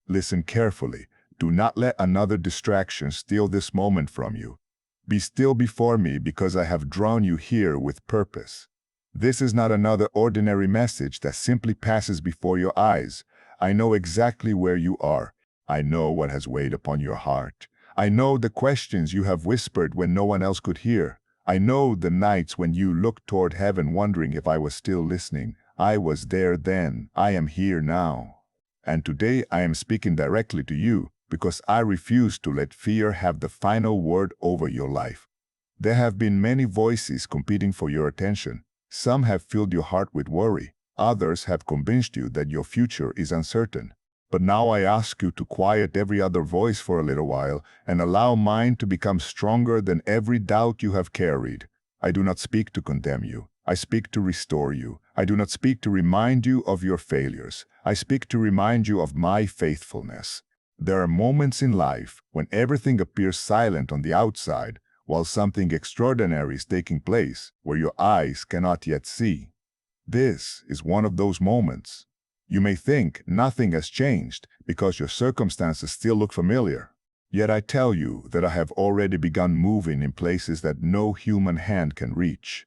Listen carefully. Do not let another distraction steal this moment from you. Be still before me because I have drawn you here with purpose. This is not another ordinary message that simply passes before your eyes. I know exactly where you are. I know what has weighed upon your heart. I know the questions you have whispered when no one else could hear. I know the nights when you looked toward heaven wondering if I was still listening. I was there then. I am here now. And today I am speaking directly to you because I refuse to let fear have the final word over your life. There have been many voices competing for your attention. Some have filled your heart with worry. Others have convinced you that your future is uncertain. But now I ask you to quiet every other voice for a little while and allow mine to become stronger than every doubt you have carried. I do not speak to condemn you. I speak to restore you. I do not speak to remind you of your failures. I speak to remind you of my faithfulness. There are moments in life when everything appears silent on the outside, while something extraordinary is taking place where your eyes cannot yet see. This is one of those moments. You may think nothing has changed because your circumstances still look familiar. Yet I tell you that I have already begun moving in places that no human hand can reach.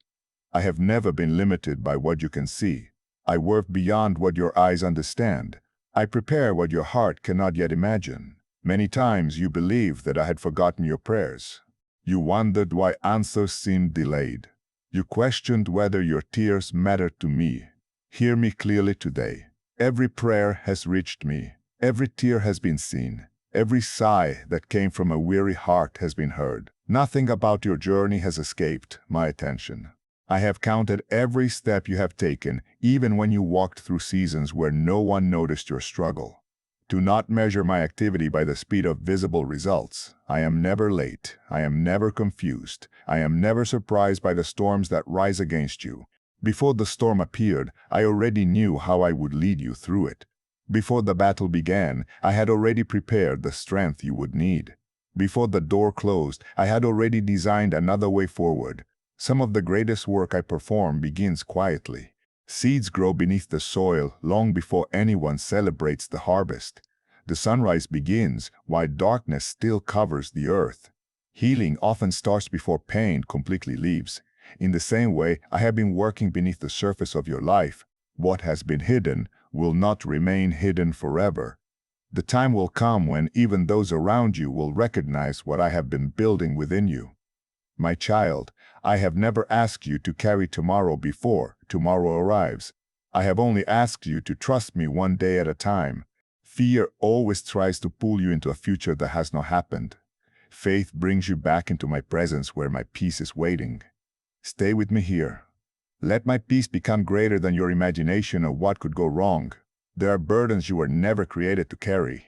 I have never been limited by what you can see. I work beyond what your eyes understand. I prepare what your heart cannot yet imagine. Many times you believed that I had forgotten your prayers. You wondered why answers seemed delayed. You questioned whether your tears mattered to me. Hear me clearly today. Every prayer has reached me. Every tear has been seen. Every sigh that came from a weary heart has been heard. Nothing about your journey has escaped my attention. I have counted every step you have taken, even when you walked through seasons where no one noticed your struggle. Do not measure my activity by the speed of visible results. I am never late. I am never confused. I am never surprised by the storms that rise against you. Before the storm appeared, I already knew how I would lead you through it. Before the battle began, I had already prepared the strength you would need. Before the door closed, I had already designed another way forward. Some of the greatest work I perform begins quietly. Seeds grow beneath the soil long before anyone celebrates the harvest. The sunrise begins while darkness still covers the earth. Healing often starts before pain completely leaves. In the same way, I have been working beneath the surface of your life. What has been hidden will not remain hidden forever. The time will come when even those around you will recognize what I have been building within you. My child, I have never asked you to carry tomorrow before tomorrow arrives. I have only asked you to trust me one day at a time. Fear always tries to pull you into a future that has not happened. Faith brings you back into my presence where my peace is waiting. Stay with me here. Let my peace become greater than your imagination of what could go wrong. There are burdens you were never created to carry.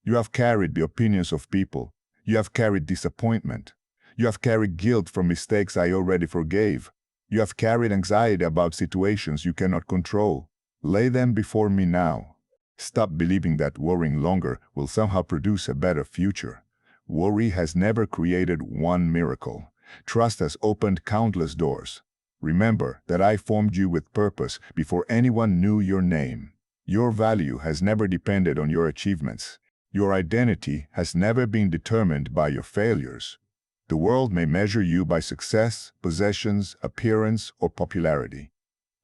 You have carried the opinions of people. You have carried disappointment. You have carried guilt from mistakes I already forgave. You have carried anxiety about situations you cannot control. Lay them before me now. Stop believing that worrying longer will somehow produce a better future. Worry has never created one miracle. Trust has opened countless doors. Remember that I formed you with purpose before anyone knew your name. Your value has never depended on your achievements. Your identity has never been determined by your failures. The world may measure you by success, possessions, appearance, or popularity.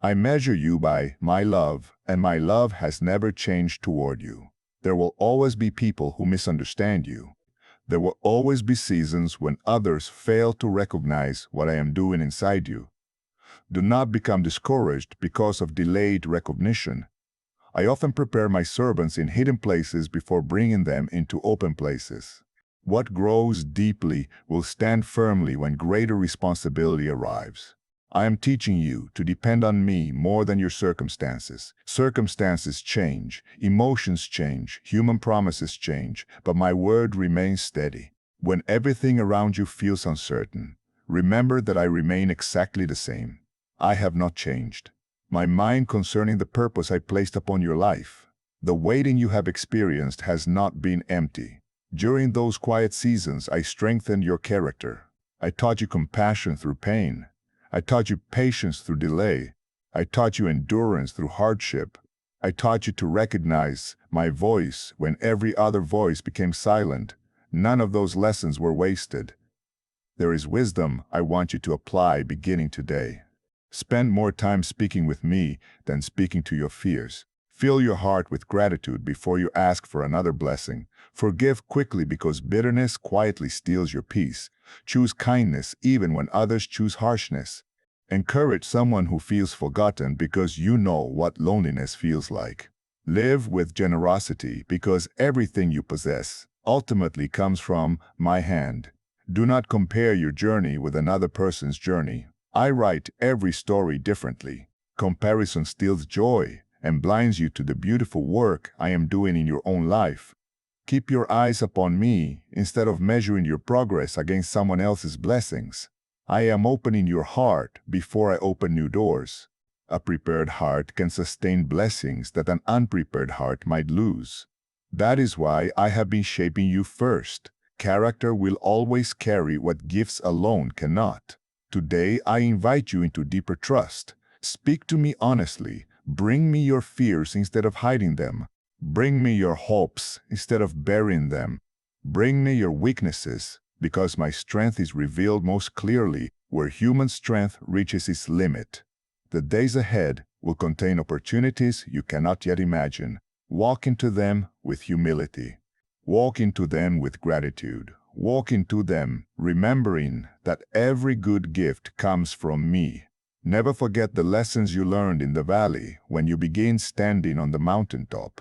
I measure you by my love, and my love has never changed toward you. There will always be people who misunderstand you. There will always be seasons when others fail to recognize what I am doing inside you. Do not become discouraged because of delayed recognition. I often prepare my servants in hidden places before bringing them into open places. What grows deeply will stand firmly when greater responsibility arrives. I am teaching you to depend on me more than your circumstances. Circumstances change, emotions change, human promises change, but my word remains steady. When everything around you feels uncertain, remember that I remain exactly the same. I have not changed. My mind concerning the purpose I placed upon your life. The waiting you have experienced has not been empty. During those quiet seasons, I strengthened your character. I taught you compassion through pain. I taught you patience through delay. I taught you endurance through hardship. I taught you to recognize my voice when every other voice became silent. None of those lessons were wasted. There is wisdom I want you to apply beginning today. Spend more time speaking with me than speaking to your fears. Fill your heart with gratitude before you ask for another blessing. Forgive quickly because bitterness quietly steals your peace. Choose kindness even when others choose harshness. Encourage someone who feels forgotten because you know what loneliness feels like. Live with generosity because everything you possess ultimately comes from my hand. Do not compare your journey with another person's journey. I write every story differently. Comparison steals joy and blinds you to the beautiful work I am doing in your own life. Keep your eyes upon me instead of measuring your progress against someone else's blessings. I am opening your heart before I open new doors. A prepared heart can sustain blessings that an unprepared heart might lose. That is why I have been shaping you first. Character will always carry what gifts alone cannot. Today I invite you into deeper trust. Speak to me honestly. Bring me your fears instead of hiding them. Bring me your hopes instead of burying them. Bring me your weaknesses, because my strength is revealed most clearly where human strength reaches its limit. The days ahead will contain opportunities you cannot yet imagine. Walk into them with humility. Walk into them with gratitude. Walk into them remembering that every good gift comes from me. Never forget the lessons you learned in the valley when you begin standing on the mountaintop.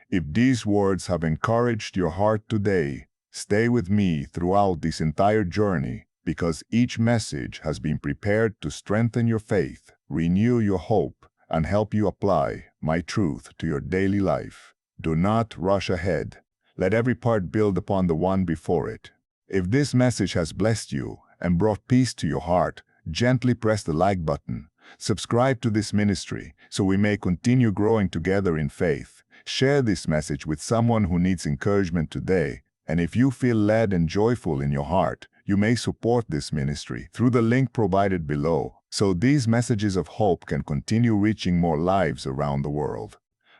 If these words have encouraged your heart today, stay with me throughout this entire journey because each message has been prepared to strengthen your faith, renew your hope, and help you apply my truth to your daily life. Do not rush ahead. Let every part build upon the one before it. If this message has blessed you and brought peace to your heart, gently press the like button. Subscribe to this ministry so we may continue growing together in faith. Share this message with someone who needs encouragement today. And if you feel led and joyful in your heart, you may support this ministry through the link provided below so these messages of hope can continue reaching more lives around the world.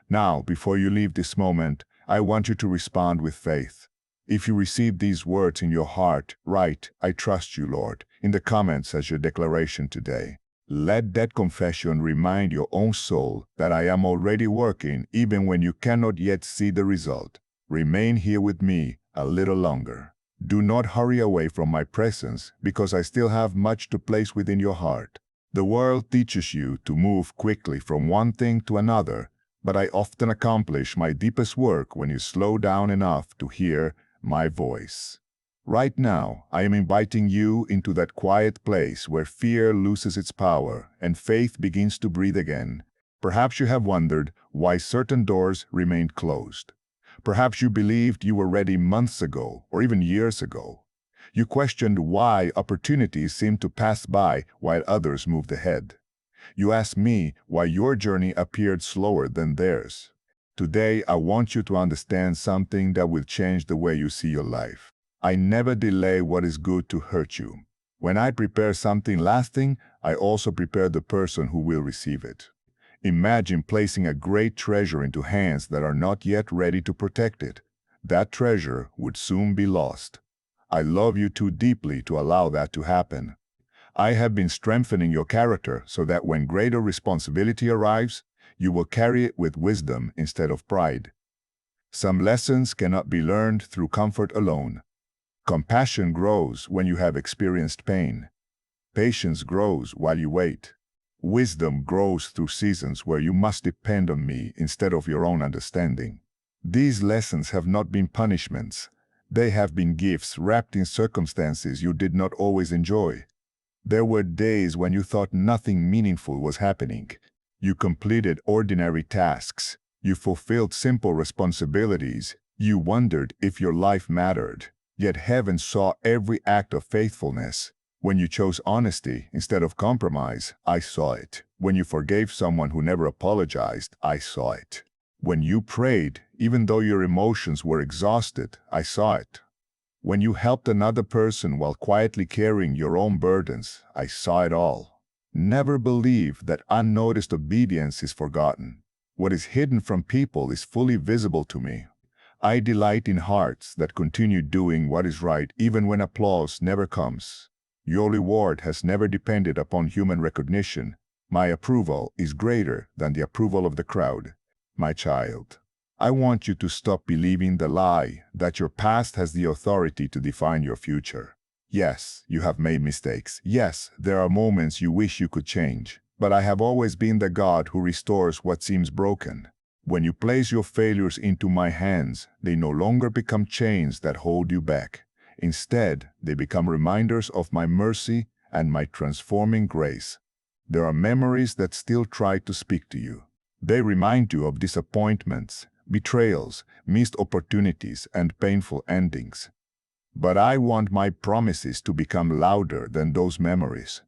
Now, before you leave this moment, I want you to respond with faith. If you receive these words in your heart, write, "I trust you, Lord," in the comments as your declaration today. Let that confession remind your own soul that I am already working even when you cannot yet see the result. Remain here with me a little longer. Do not hurry away from my presence because I still have much to place within your heart. The world teaches you to move quickly from one thing to another, but I often accomplish my deepest work when you slow down enough to hear my voice. Right now, I am inviting you into that quiet place where fear loses its power and faith begins to breathe again. Perhaps you have wondered why certain doors remained closed. Perhaps you believed you were ready months ago or even years ago. You questioned why opportunities seemed to pass by while others moved ahead. You asked me why your journey appeared slower than theirs. Today, I want you to understand something that will change the way you see your life. I never delay what is good to hurt you. When I prepare something lasting, I also prepare the person who will receive it. Imagine placing a great treasure into hands that are not yet ready to protect it. That treasure would soon be lost. I love you too deeply to allow that to happen. I have been strengthening your character so that when greater responsibility arrives, you will carry it with wisdom instead of pride. Some lessons cannot be learned through comfort alone. Compassion grows when you have experienced pain. Patience grows while you wait. Wisdom grows through seasons where you must depend on me instead of your own understanding. These lessons have not been punishments. They have been gifts wrapped in circumstances you did not always enjoy. There were days when you thought nothing meaningful was happening. You completed ordinary tasks. You fulfilled simple responsibilities. You wondered if your life mattered. Yet heaven saw every act of faithfulness. When you chose honesty instead of compromise, I saw it. When you forgave someone who never apologized, I saw it. When you prayed, even though your emotions were exhausted, I saw it. When you helped another person while quietly carrying your own burdens, I saw it all. Never believe that unnoticed obedience is forgotten. What is hidden from people is fully visible to me. I delight in hearts that continue doing what is right even when applause never comes. Your reward has never depended upon human recognition. My approval is greater than the approval of the crowd. My child, I want you to stop believing the lie that your past has the authority to define your future. Yes, you have made mistakes. Yes, there are moments you wish you could change. But I have always been the God who restores what seems broken. When you place your failures into my hands, they no longer become chains that hold you back. Instead, they become reminders of my mercy and my transforming grace. There are memories that still try to speak to you. They remind you of disappointments, betrayals, missed opportunities, and painful endings. But I want my promises to become louder than those memories.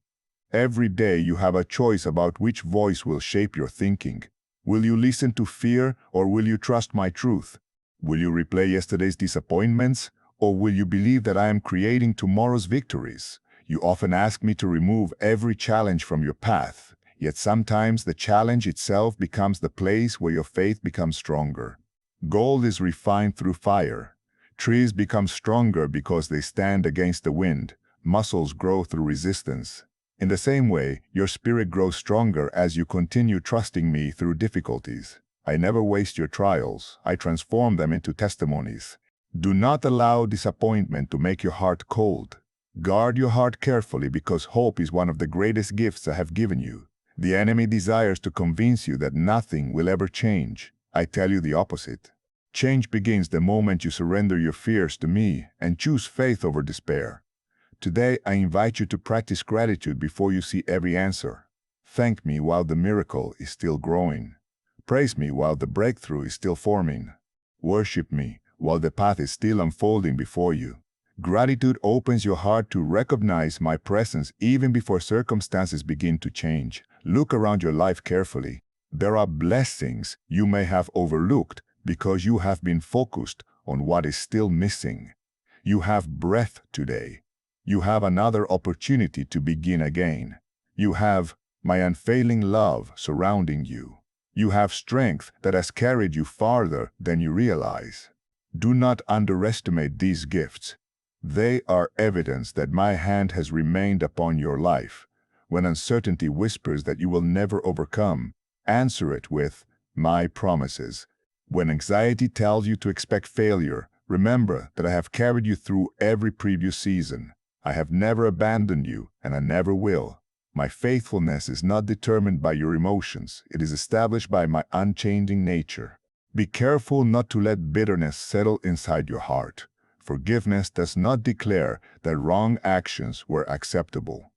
Every day you have a choice about which voice will shape your thinking. Will you listen to fear, or will you trust my truth? Will you replay yesterday's disappointments, or will you believe that I am creating tomorrow's victories? You often ask me to remove every challenge from your path, yet sometimes the challenge itself becomes the place where your faith becomes stronger. Gold is refined through fire. Trees become stronger because they stand against the wind. Muscles grow through resistance. In the same way, your spirit grows stronger as you continue trusting me through difficulties. I never waste your trials. I transform them into testimonies. Do not allow disappointment to make your heart cold. Guard your heart carefully, because hope is one of the greatest gifts I have given you. The enemy desires to convince you that nothing will ever change. I tell you the opposite. Change begins the moment you surrender your fears to me and choose faith over despair. Today, I invite you to practice gratitude before you see every answer. Thank me while the miracle is still growing. Praise me while the breakthrough is still forming. Worship me while the path is still unfolding before you. Gratitude opens your heart to recognize my presence even before circumstances begin to change. Look around your life carefully. There are blessings you may have overlooked because you have been focused on what is still missing. You have breath today. You have another opportunity to begin again. You have my unfailing love surrounding you. You have strength that has carried you farther than you realize. Do not underestimate these gifts. They are evidence that my hand has remained upon your life. When uncertainty whispers that you will never overcome, answer it with my promises. When anxiety tells you to expect failure, remember that I have carried you through every previous season. I have never abandoned you, and I never will. My faithfulness is not determined by your emotions. It is established by my unchanging nature. Be careful not to let bitterness settle inside your heart. Forgiveness does not declare that wrong actions were acceptable.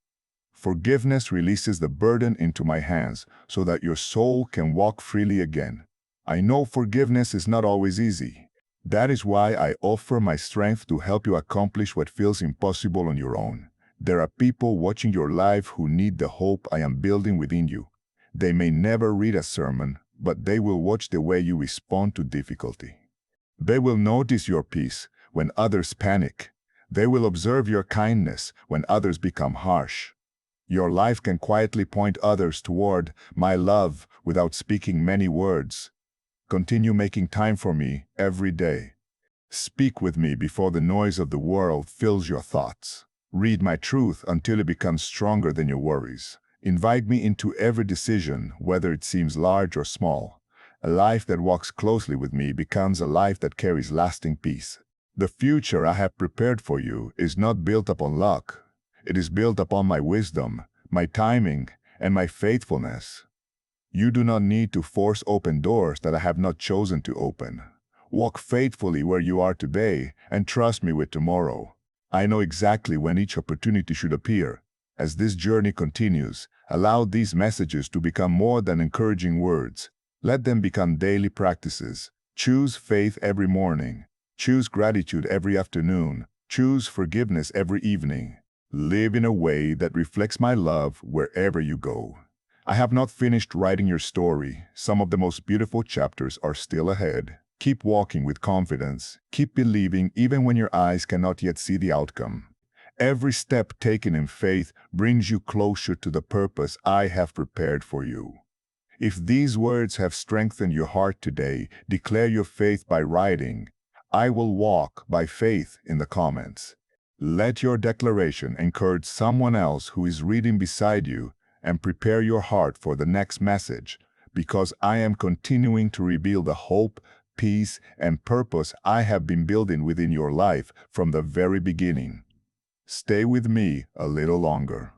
Forgiveness releases the burden into my hands so that your soul can walk freely again. I know forgiveness is not always easy. That is why I offer my strength to help you accomplish what feels impossible on your own. There are people watching your life who need the hope I am building within you. They may never read a sermon, but they will watch the way you respond to difficulty. They will notice your peace when others panic. They will observe your kindness when others become harsh. Your life can quietly point others toward my love without speaking many words. Continue making time for me every day. Speak with me before the noise of the world fills your thoughts. Read my truth until it becomes stronger than your worries. Invite me into every decision, whether it seems large or small. A life that walks closely with me becomes a life that carries lasting peace. The future I have prepared for you is not built upon luck. It is built upon my wisdom, my timing, and my faithfulness. You do not need to force open doors that I have not chosen to open. Walk faithfully where you are today and trust me with tomorrow. I know exactly when each opportunity should appear. As this journey continues, allow these messages to become more than encouraging words. Let them become daily practices. Choose faith every morning. Choose gratitude every afternoon. Choose forgiveness every evening. Live in a way that reflects my love wherever you go. I have not finished writing your story. Some of the most beautiful chapters are still ahead. Keep walking with confidence. Keep believing even when your eyes cannot yet see the outcome. Every step taken in faith brings you closer to the purpose I have prepared for you. If these words have strengthened your heart today, declare your faith by writing, "I will walk by faith," in the comments. Let your declaration encourage someone else who is reading beside you, and prepare your heart for the next message, because I am continuing to reveal the hope, peace, and purpose I have been building within your life from the very beginning. Stay with me a little longer.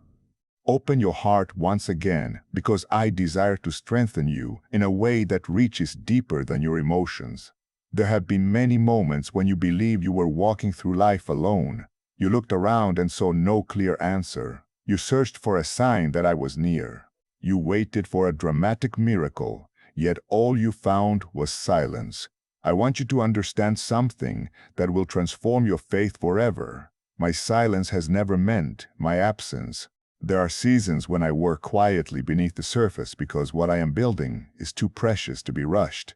Open your heart once again, because I desire to strengthen you in a way that reaches deeper than your emotions. There have been many moments when you believed you were walking through life alone. You looked around and saw no clear answer. You searched for a sign that I was near. You waited for a dramatic miracle, yet all you found was silence. I want you to understand something that will transform your faith forever. My silence has never meant my absence. There are seasons when I work quietly beneath the surface because what I am building is too precious to be rushed.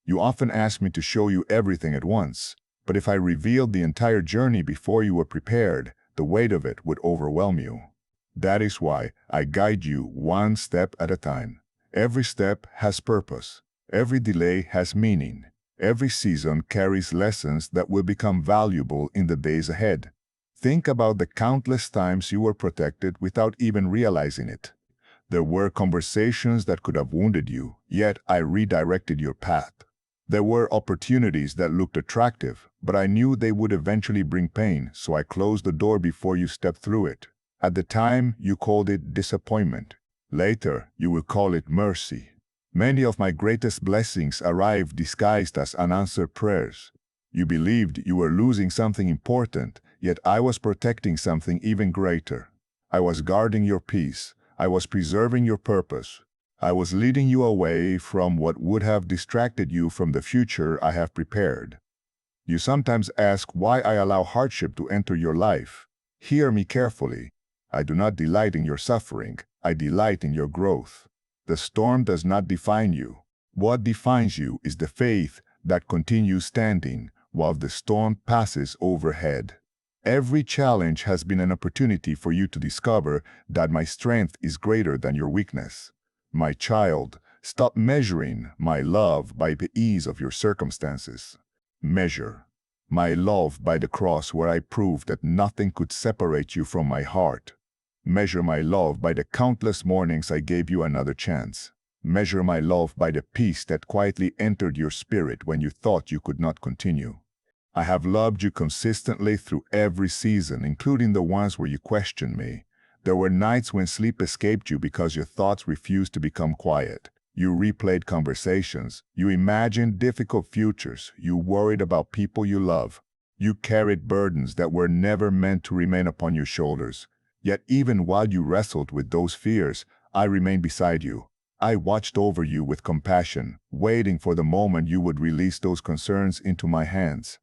You often ask me to show you everything at once, but if I revealed the entire journey before you were prepared, the weight of it would overwhelm you. That is why I guide you one step at a time. Every step has purpose. Every delay has meaning. Every season carries lessons that will become valuable in the days ahead. Think about the countless times you were protected without even realizing it. There were conversations that could have wounded you, yet I redirected your path. There were opportunities that looked attractive, but I knew they would eventually bring pain, so I closed the door before you stepped through it. At the time, you called it disappointment. Later, you will call it mercy. Many of my greatest blessings arrived disguised as unanswered prayers. You believed you were losing something important, yet I was protecting something even greater. I was guarding your peace. I was preserving your purpose. I was leading you away from what would have distracted you from the future I have prepared. You sometimes ask why I allow hardship to enter your life. Hear me carefully. I do not delight in your suffering. I delight in your growth. The storm does not define you. What defines you is the faith that continues standing while the storm passes overhead. Every challenge has been an opportunity for you to discover that my strength is greater than your weakness. My child, stop measuring my love by the ease of your circumstances. Measure my love by the cross, where I proved that nothing could separate you from my heart. Measure my love by the countless mornings I gave you another chance. Measure my love by the peace that quietly entered your spirit when you thought you could not continue. I have loved you consistently through every season, including the ones where you questioned me. There were nights when sleep escaped you because your thoughts refused to become quiet. You replayed conversations. You imagined difficult futures. You worried about people you love. You carried burdens that were never meant to remain upon your shoulders. Yet even while you wrestled with those fears, I remained beside you. I watched over you with compassion, waiting for the moment you would release those concerns into my hands.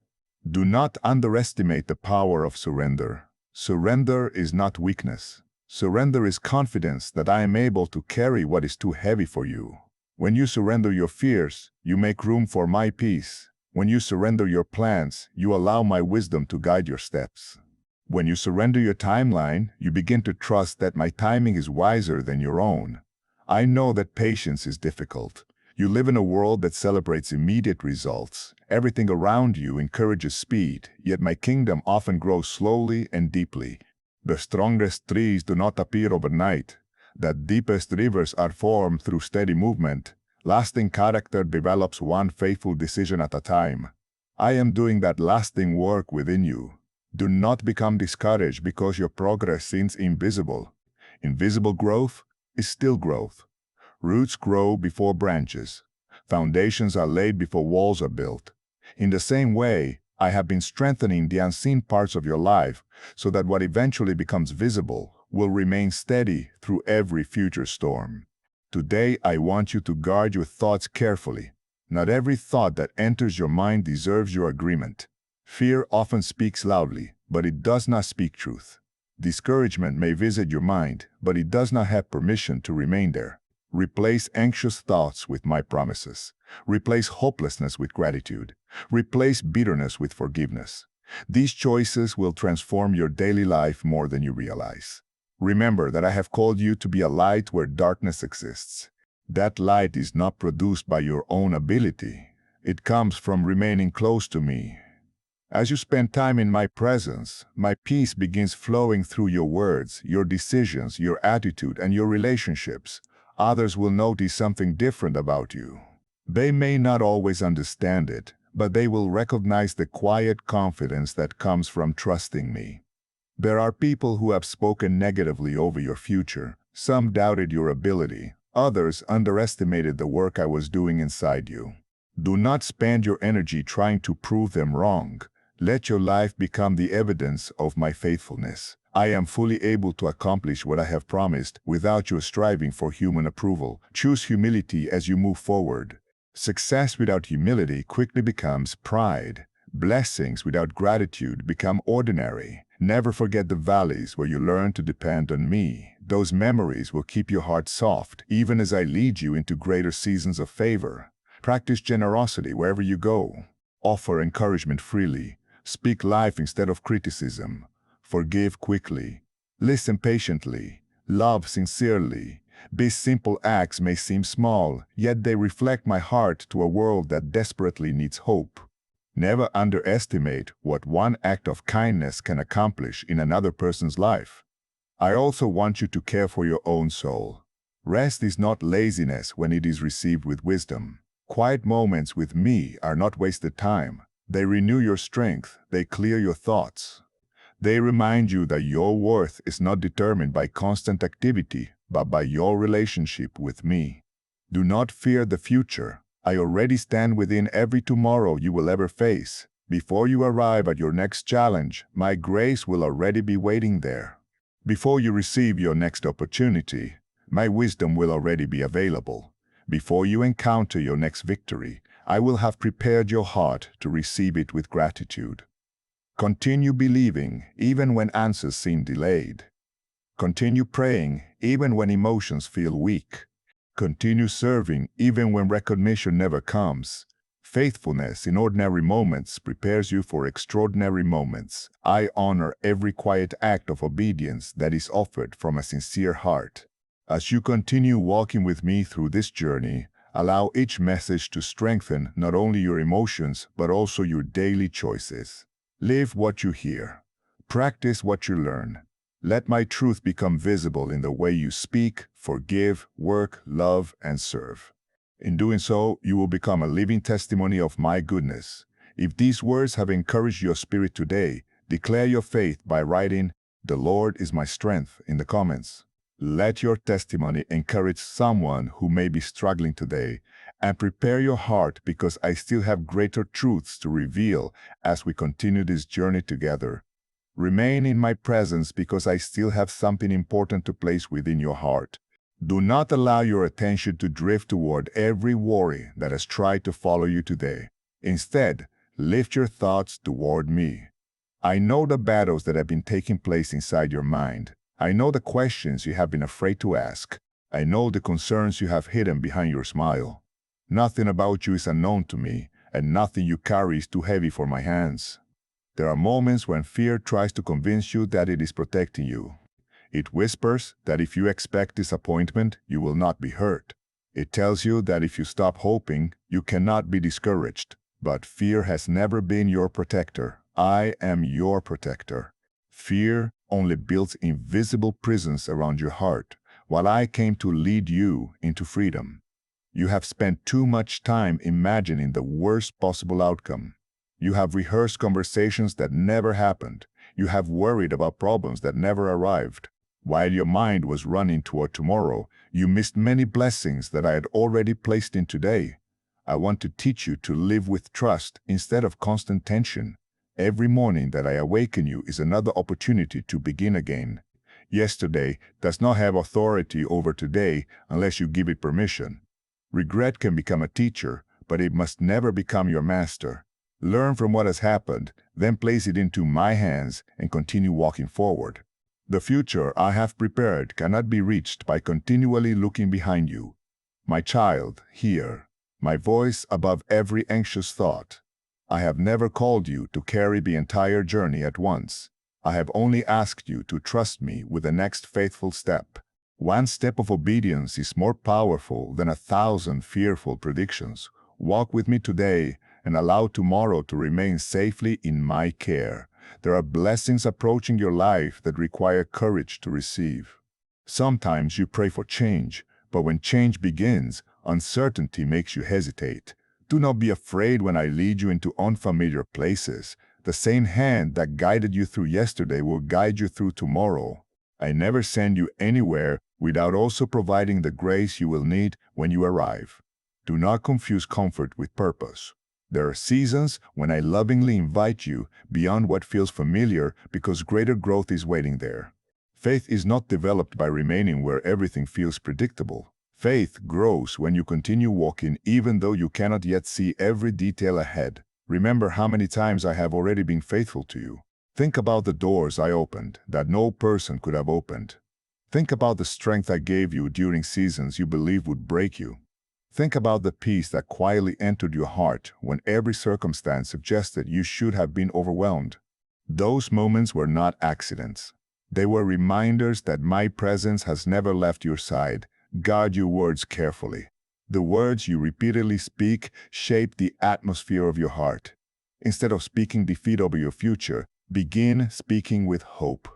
Do not underestimate the power of surrender. Surrender is not weakness. Surrender is confidence that I am able to carry what is too heavy for you. When you surrender your fears, you make room for my peace. When you surrender your plans, you allow my wisdom to guide your steps. When you surrender your timeline, you begin to trust that my timing is wiser than your own. I know that patience is difficult. You live in a world that celebrates immediate results. Everything around you encourages speed, yet my kingdom often grows slowly and deeply. The strongest trees do not appear overnight. The deepest rivers are formed through steady movement. Lasting character develops one faithful decision at a time. I am doing that lasting work within you. Do not become discouraged because your progress seems invisible. Invisible growth is still growth. Roots grow before branches. Foundations are laid before walls are built. In the same way, I have been strengthening the unseen parts of your life so that what eventually becomes visible will remain steady through every future storm. Today, I want you to guard your thoughts carefully. Not every thought that enters your mind deserves your agreement. Fear often speaks loudly, but it does not speak truth. Discouragement may visit your mind, but it does not have permission to remain there. Replace anxious thoughts with my promises. Replace hopelessness with gratitude. Replace bitterness with forgiveness. These choices will transform your daily life more than you realize. Remember that I have called you to be a light where darkness exists. That light is not produced by your own ability. It comes from remaining close to me. As you spend time in my presence, my peace begins flowing through your words, your decisions, your attitude, and your relationships. Others will notice something different about you. They may not always understand it, but they will recognize the quiet confidence that comes from trusting me. There are people who have spoken negatively over your future. Some doubted your ability. Others underestimated the work I was doing inside you. Do not spend your energy trying to prove them wrong. Let your life become the evidence of my faithfulness. I am fully able to accomplish what I have promised without your striving for human approval. Choose humility as you move forward. Success without humility quickly becomes pride. Blessings without gratitude become ordinary. Never forget the valleys where you learn to depend on me. Those memories will keep your heart soft, even as I lead you into greater seasons of favor. Practice generosity wherever you go. Offer encouragement freely. Speak life instead of criticism. Forgive quickly. Listen patiently. Love sincerely. These simple acts may seem small, yet they reflect my heart to a world that desperately needs hope. Never underestimate what one act of kindness can accomplish in another person's life. I also want you to care for your own soul. Rest is not laziness when it is received with wisdom. Quiet moments with me are not wasted time. They renew your strength. They clear your thoughts. They remind you that your worth is not determined by constant activity, but by your relationship with me. Do not fear the future. I already stand within every tomorrow you will ever face. Before you arrive at your next challenge, my grace will already be waiting there. Before you receive your next opportunity, my wisdom will already be available. Before you encounter your next victory, I will have prepared your heart to receive it with gratitude. Continue believing even when answers seem delayed. Continue praying even when emotions feel weak. Continue serving even when recognition never comes. Faithfulness in ordinary moments prepares you for extraordinary moments. I honor every quiet act of obedience that is offered from a sincere heart. As you continue walking with me through this journey, allow each message to strengthen not only your emotions but also your daily choices. Live what you hear. Practice what you learn. Let my truth become visible in the way you speak, forgive, work, love, and serve. In doing so, you will become a living testimony of my goodness. If these words have encouraged your spirit today, declare your faith by writing, "The Lord is my strength," in the comments. Let your testimony encourage someone who may be struggling today, and prepare your heart because I still have greater truths to reveal as we continue this journey together. Remain in my presence because I still have something important to place within your heart. Do not allow your attention to drift toward every worry that has tried to follow you today. Instead, lift your thoughts toward me. I know the battles that have been taking place inside your mind. I know the questions you have been afraid to ask. I know the concerns you have hidden behind your smile. Nothing about you is unknown to me, and nothing you carry is too heavy for my hands. There are moments when fear tries to convince you that it is protecting you. It whispers that if you expect disappointment, you will not be hurt. It tells you that if you stop hoping, you cannot be discouraged. But fear has never been your protector. I am your protector. Fear only builds invisible prisons around your heart, while I came to lead you into freedom. You have spent too much time imagining the worst possible outcome. You have rehearsed conversations that never happened. You have worried about problems that never arrived. While your mind was running toward tomorrow, you missed many blessings that I had already placed in today. I want to teach you to live with trust instead of constant tension. Every morning that I awaken you is another opportunity to begin again. Yesterday does not have authority over today unless you give it permission. Regret can become a teacher, but it must never become your master. Learn from what has happened, then place it into my hands and continue walking forward. The future I have prepared cannot be reached by continually looking behind you. My child, hear my voice above every anxious thought. I have never called you to carry the entire journey at once. I have only asked you to trust me with the next faithful step. One step of obedience is more powerful than 1,000 fearful predictions. Walk with me today and allow tomorrow to remain safely in my care. There are blessings approaching your life that require courage to receive. Sometimes you pray for change, but when change begins, uncertainty makes you hesitate. Do not be afraid when I lead you into unfamiliar places. The same hand that guided you through yesterday will guide you through tomorrow. I never send you anywhere without also providing the grace you will need when you arrive. Do not confuse comfort with purpose. There are seasons when I lovingly invite you beyond what feels familiar because greater growth is waiting there. Faith is not developed by remaining where everything feels predictable. Faith grows when you continue walking even though you cannot yet see every detail ahead. Remember how many times I have already been faithful to you. Think about the doors I opened that no person could have opened. Think about the strength I gave you during seasons you believed would break you. Think about the peace that quietly entered your heart when every circumstance suggested you should have been overwhelmed. Those moments were not accidents. They were reminders that my presence has never left your side. Guard your words carefully. The words you repeatedly speak shape the atmosphere of your heart. Instead of speaking defeat over your future, begin speaking with hope.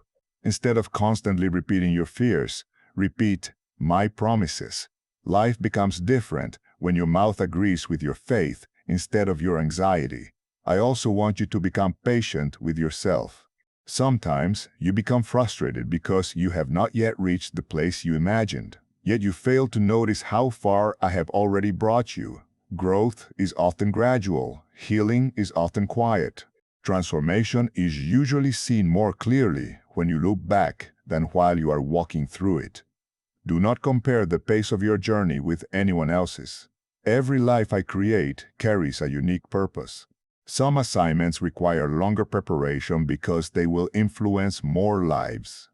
Instead of constantly repeating your fears, repeat my promises. Life becomes different when your mouth agrees with your faith instead of your anxiety. I also want you to become patient with yourself. Sometimes you become frustrated because you have not yet reached the place you imagined, yet you fail to notice how far I have already brought you. Growth is often gradual. Healing is often quiet. Transformation is usually seen more clearly when you look back than while you are walking through it. Do not compare the pace of your journey with anyone else's. Every life I create carries a unique purpose. Some assignments require longer preparation because they will influence more lives.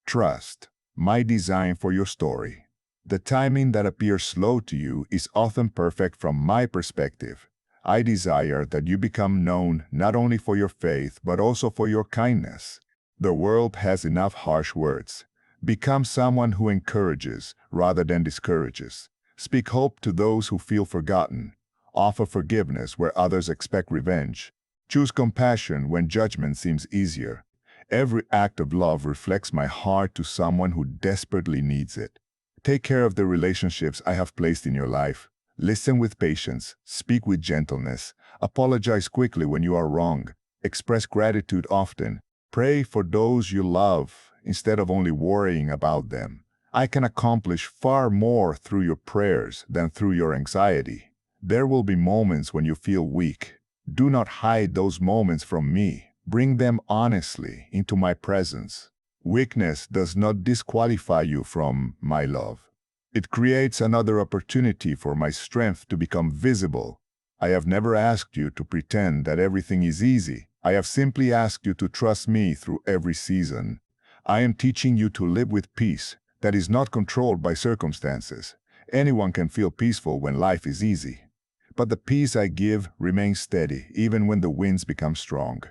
Trust my design for your story. The timing that appears slow to you is often perfect from my perspective. I desire that you become known not only for your faith but also for your kindness. The world has enough harsh words. Become someone who encourages rather than discourages. Speak hope to those who feel forgotten. Offer forgiveness where others expect revenge. Choose compassion when judgment seems easier. Every act of love reflects my heart to someone who desperately needs it. Take care of the relationships I have placed in your life. Listen with patience, speak with gentleness, apologize quickly when you are wrong, express gratitude often, pray for those you love instead of only worrying about them. I can accomplish far more through your prayers than through your anxiety. There will be moments when you feel weak. Do not hide those moments from me. Bring them honestly into my presence. Weakness does not disqualify you from my love. It creates another opportunity for my strength to become visible. I have never asked you to pretend that everything is easy. I have simply asked you to trust me through every season. I am teaching you to live with peace that is not controlled by circumstances. Anyone can feel peaceful when life is easy. But the peace I give remains steady even when the winds become strong.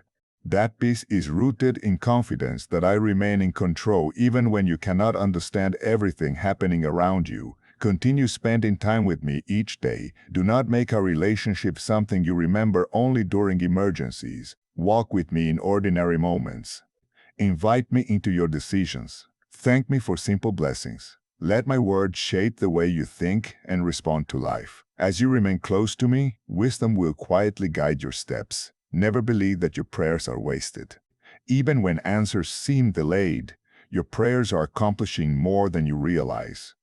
That peace is rooted in confidence that I remain in control even when you cannot understand everything happening around you. Continue spending time with me each day. Do not make our relationship something you remember only during emergencies. Walk with me in ordinary moments. Invite me into your decisions. Thank me for simple blessings. Let my words shape the way you think and respond to life. As you remain close to me, wisdom will quietly guide your steps. Never believe that your prayers are wasted. Even when answers seem delayed, your prayers are accomplishing more than you realize.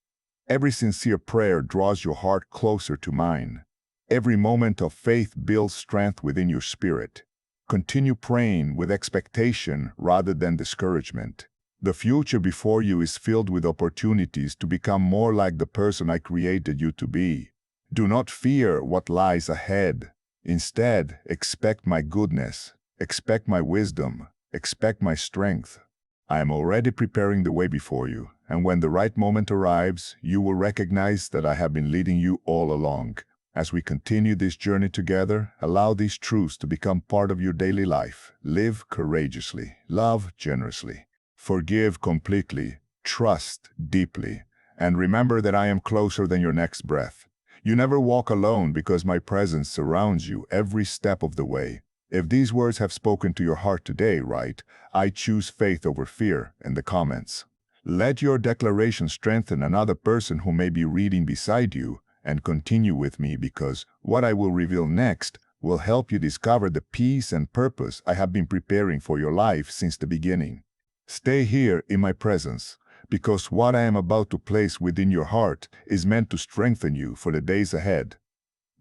Every sincere prayer draws your heart closer to mine. Every moment of faith builds strength within your spirit. Continue praying with expectation rather than discouragement. The future before you is filled with opportunities to become more like the person I created you to be. Do not fear what lies ahead. Instead, expect my goodness, expect my wisdom, expect my strength. I am already preparing the way before you, and when the right moment arrives, you will recognize that I have been leading you all along. As we continue this journey together, allow these truths to become part of your daily life. Live courageously, love generously, forgive completely, Trust deeply, and remember that I am closer than your next breath. You never walk alone because my presence surrounds you every step of the way. If these words have spoken to your heart today, write, "I choose faith over fear" in the comments. Let your declaration strengthen another person who may be reading beside you, and continue with me because what I will reveal next will help you discover the peace and purpose I have been preparing for your life since the beginning. Stay here in my presence, because what I am about to place within your heart is meant to strengthen you for the days ahead.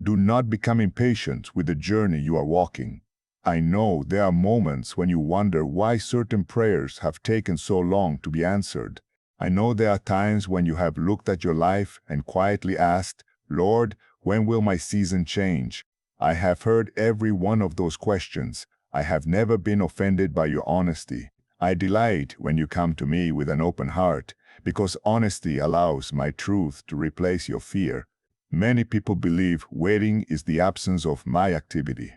Do not become impatient with the journey you are walking. I know there are moments when you wonder why certain prayers have taken so long to be answered. I know there are times when you have looked at your life and quietly asked, "Lord, when will my season change?" I have heard every one of those questions. I have never been offended by your honesty. I delight when you come to me with an open heart, because honesty allows my truth to replace your fear. Many people believe waiting is the absence of my activity.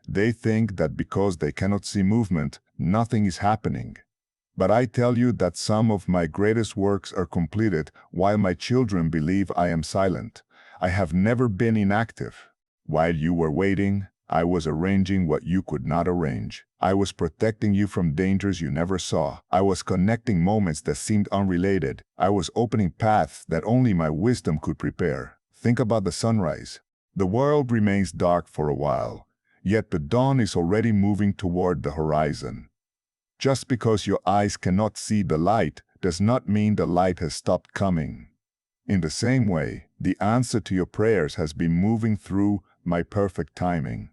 They think that because they cannot see movement, nothing is happening. But I tell you that some of my greatest works are completed while my children believe I am silent. I have never been inactive. While you were waiting, I was arranging what you could not arrange. I was protecting you from dangers you never saw. I was connecting moments that seemed unrelated. I was opening paths that only my wisdom could prepare. Think about the sunrise. The world remains dark for a while, yet the dawn is already moving toward the horizon. Just because your eyes cannot see the light does not mean the light has stopped coming. In the same way, the answer to your prayers has been moving through my perfect timing.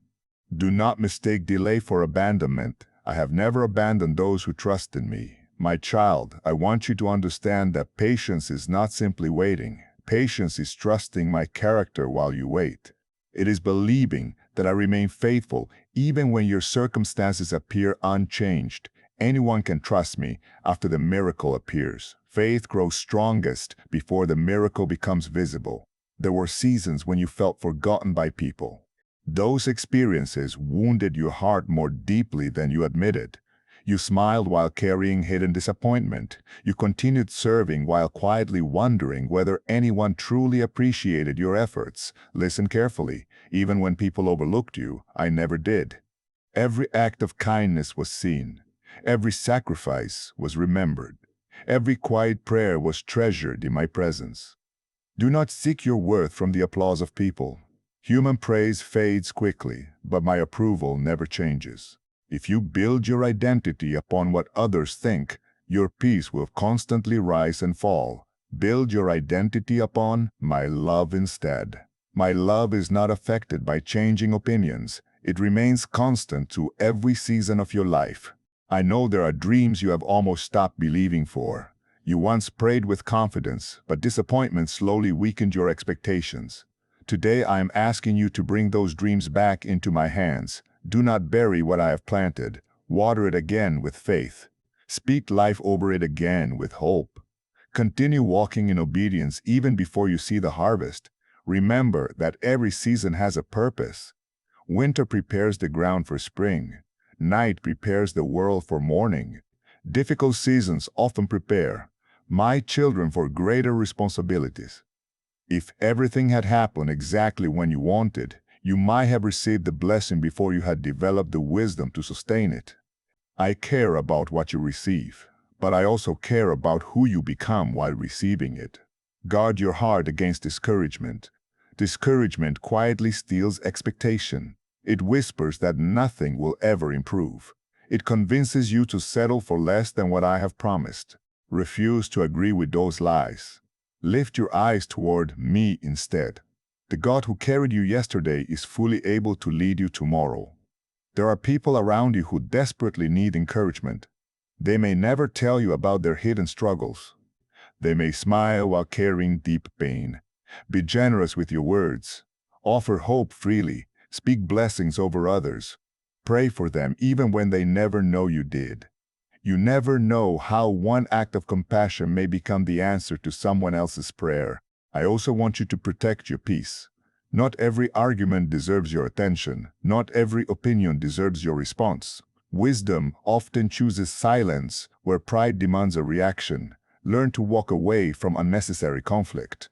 Do not mistake delay for abandonment. I have never abandoned those who trust in me. My child, I want you to understand that patience is not simply waiting. Patience is trusting my character while you wait. It is believing that I remain faithful even when your circumstances appear unchanged. Anyone can trust me after the miracle appears. Faith grows strongest before the miracle becomes visible. There were seasons when you felt forgotten by people. Those experiences wounded your heart more deeply than you admitted. You smiled while carrying hidden disappointment. You continued serving while quietly wondering whether anyone truly appreciated your efforts. Listen carefully. Even when people overlooked you, I never did. Every act of kindness was seen. Every sacrifice was remembered. Every quiet prayer was treasured in my presence. Do not seek your worth from the applause of people. Human praise fades quickly, but my approval never changes. If you build your identity upon what others think, your peace will constantly rise and fall. Build your identity upon my love instead. My love is not affected by changing opinions. It remains constant through every season of your life. I know there are dreams you have almost stopped believing for. You once prayed with confidence, but disappointment slowly weakened your expectations. Today I am asking you to bring those dreams back into my hands. Do not bury what I have planted. Water it again with faith. Speak life over it again with hope. Continue walking in obedience even before you see the harvest. Remember that every season has a purpose. Winter prepares the ground for spring. Night prepares the world for morning. Difficult seasons often prepare my children for greater responsibilities. If everything had happened exactly when you wanted, you might have received the blessing before you had developed the wisdom to sustain it. I care about what you receive, but I also care about who you become while receiving it. Guard your heart against discouragement. Discouragement quietly steals expectation. It whispers that nothing will ever improve. It convinces you to settle for less than what I have promised. Refuse to agree with those lies. Lift your eyes toward me instead. The God who carried you yesterday is fully able to lead you tomorrow. There are people around you who desperately need encouragement. They may never tell you about their hidden struggles. They may smile while carrying deep pain. Be generous with your words. Offer hope freely. Speak blessings over others. Pray for them even when they never know you did. You never know how one act of compassion may become the answer to someone else's prayer. I also want you to protect your peace. Not every argument deserves your attention. Not every opinion deserves your response. Wisdom often chooses silence where pride demands a reaction. Learn to walk away from unnecessary conflict.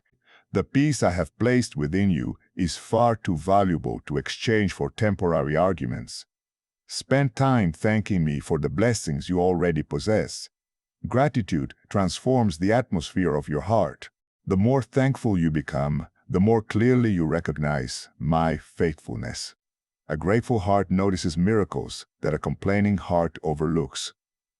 The peace I have placed within you is far too valuable to exchange for temporary arguments. Spend time thanking me for the blessings you already possess. Gratitude transforms the atmosphere of your heart. The more thankful you become, the more clearly you recognize my faithfulness. A grateful heart notices miracles that a complaining heart overlooks.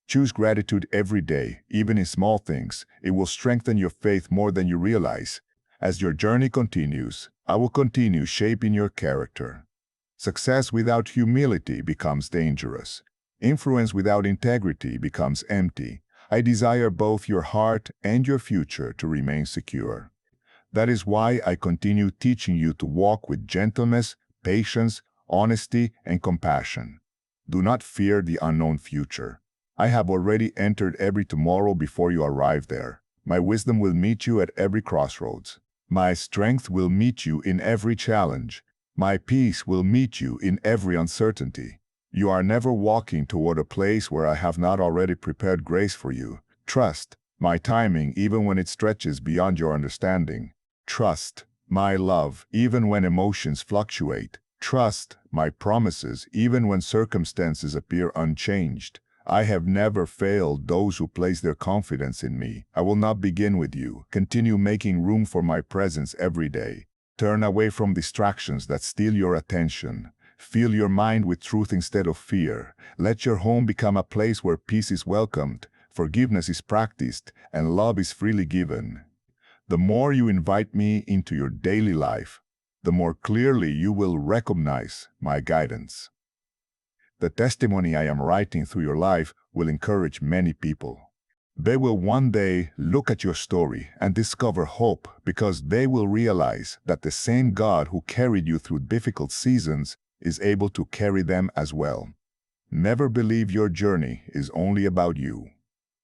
Choose gratitude every day, even in small things. It will strengthen your faith more than you realize. As your journey continues, I will continue shaping your character. Success without humility becomes dangerous. Influence without integrity becomes empty. I desire both your heart and your future to remain secure. That is why I continue teaching you to walk with gentleness, patience, honesty, and compassion. Do not fear the unknown future. I have already entered every tomorrow before you arrive there. My wisdom will meet you at every crossroads. My strength will meet you in every challenge. My peace will meet you in every uncertainty. You are never walking toward a place where I have not already prepared grace for you. Trust my timing even when it stretches beyond your understanding. Trust my love even when emotions fluctuate. Trust my promises even when circumstances appear unchanged. I have never failed those who place their confidence in me. I will not begin with you. Continue making room for my presence every day. Turn away from distractions that steal your attention. Fill your mind with truth instead of fear. Let your home become a place where peace is welcomed, forgiveness is practiced, and love is freely given. The more you invite me into your daily life, the more clearly you will recognize my guidance. The testimony I am writing through your life will encourage many people. They will one day look at your story and discover hope because they will realize that the same God who carried you through difficult seasons is able to carry them as well. Never believe your journey is only about you.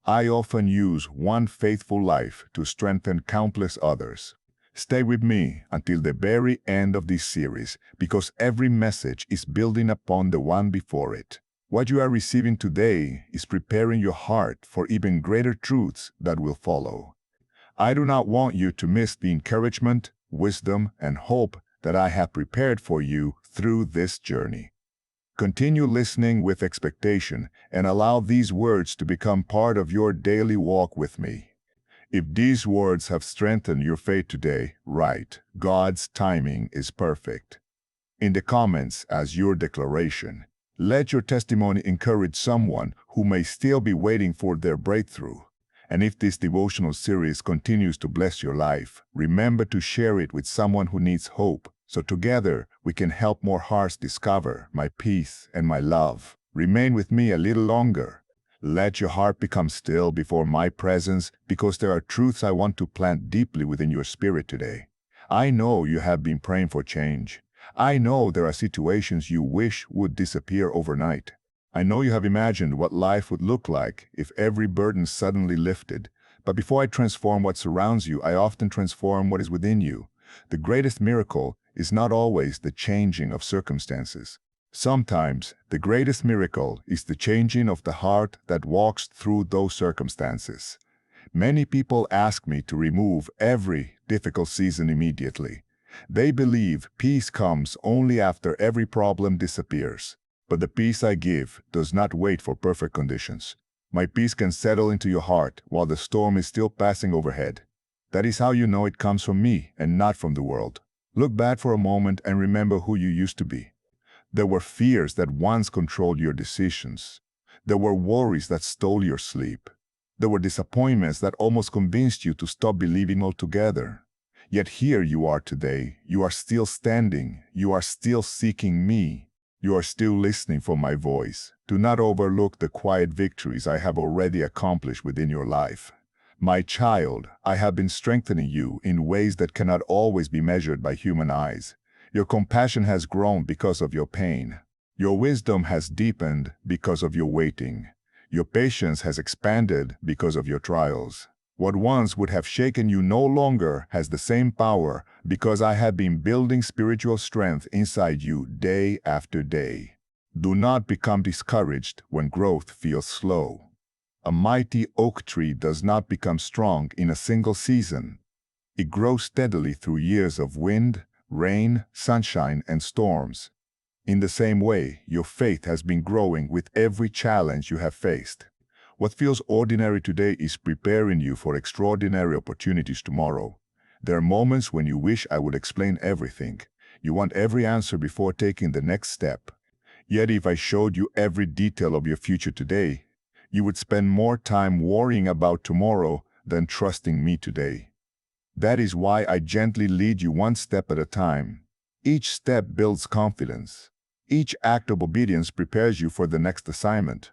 I often use one faithful life to strengthen countless others. Stay with me until the very end of this series because every message is building upon the one before it. What you are receiving today is preparing your heart for even greater truths that will follow. I do not want you to miss the encouragement, wisdom, and hope that I have prepared for you through this journey. Continue listening with expectation and allow these words to become part of your daily walk with me. If these words have strengthened your faith today, write, God's timing is perfect in the comments as your declaration. Let your testimony encourage someone who may still be waiting for their breakthrough. And if this devotional series continues to bless your life, remember to share it with someone who needs hope, so together we can help more hearts discover my peace and my love. Remain with me a little longer. Let your heart become still before my presence because there are truths I want to plant deeply within your spirit today. I know you have been praying for change. I know there are situations you wish would disappear overnight. I know you have imagined what life would look like if every burden suddenly lifted. But before I transform what surrounds you, I often transform what is within you. The greatest miracle is not always the changing of circumstances. Sometimes, the greatest miracle is the changing of the heart that walks through those circumstances. Many people ask me to remove every difficult season immediately. They believe peace comes only after every problem disappears. But the peace I give does not wait for perfect conditions. My peace can settle into your heart while the storm is still passing overhead. That is how you know it comes from me and not from the world. Look back for a moment and remember who you used to be. There were fears that once controlled your decisions. There were worries that stole your sleep. There were disappointments that almost convinced you to stop believing altogether. Yet here you are today. You are still standing. You are still seeking me. You are still listening for my voice. Do not overlook the quiet victories I have already accomplished within your life. My child, I have been strengthening you in ways that cannot always be measured by human eyes. Your compassion has grown because of your pain. Your wisdom has deepened because of your waiting. Your patience has expanded because of your trials. What once would have shaken you no longer has the same power because I have been building spiritual strength inside you day after day. Do not become discouraged when growth feels slow. A mighty oak tree does not become strong in a single season. It grows steadily through years of wind, rain, sunshine, and storms. In the same way, your faith has been growing with every challenge you have faced. What feels ordinary today is preparing you for extraordinary opportunities tomorrow. There are moments when you wish I would explain everything. You want every answer before taking the next step. Yet if I showed you every detail of your future today, you would spend more time worrying about tomorrow than trusting me today. That is why I gently lead you one step at a time. Each step builds confidence. Each act of obedience prepares you for the next assignment.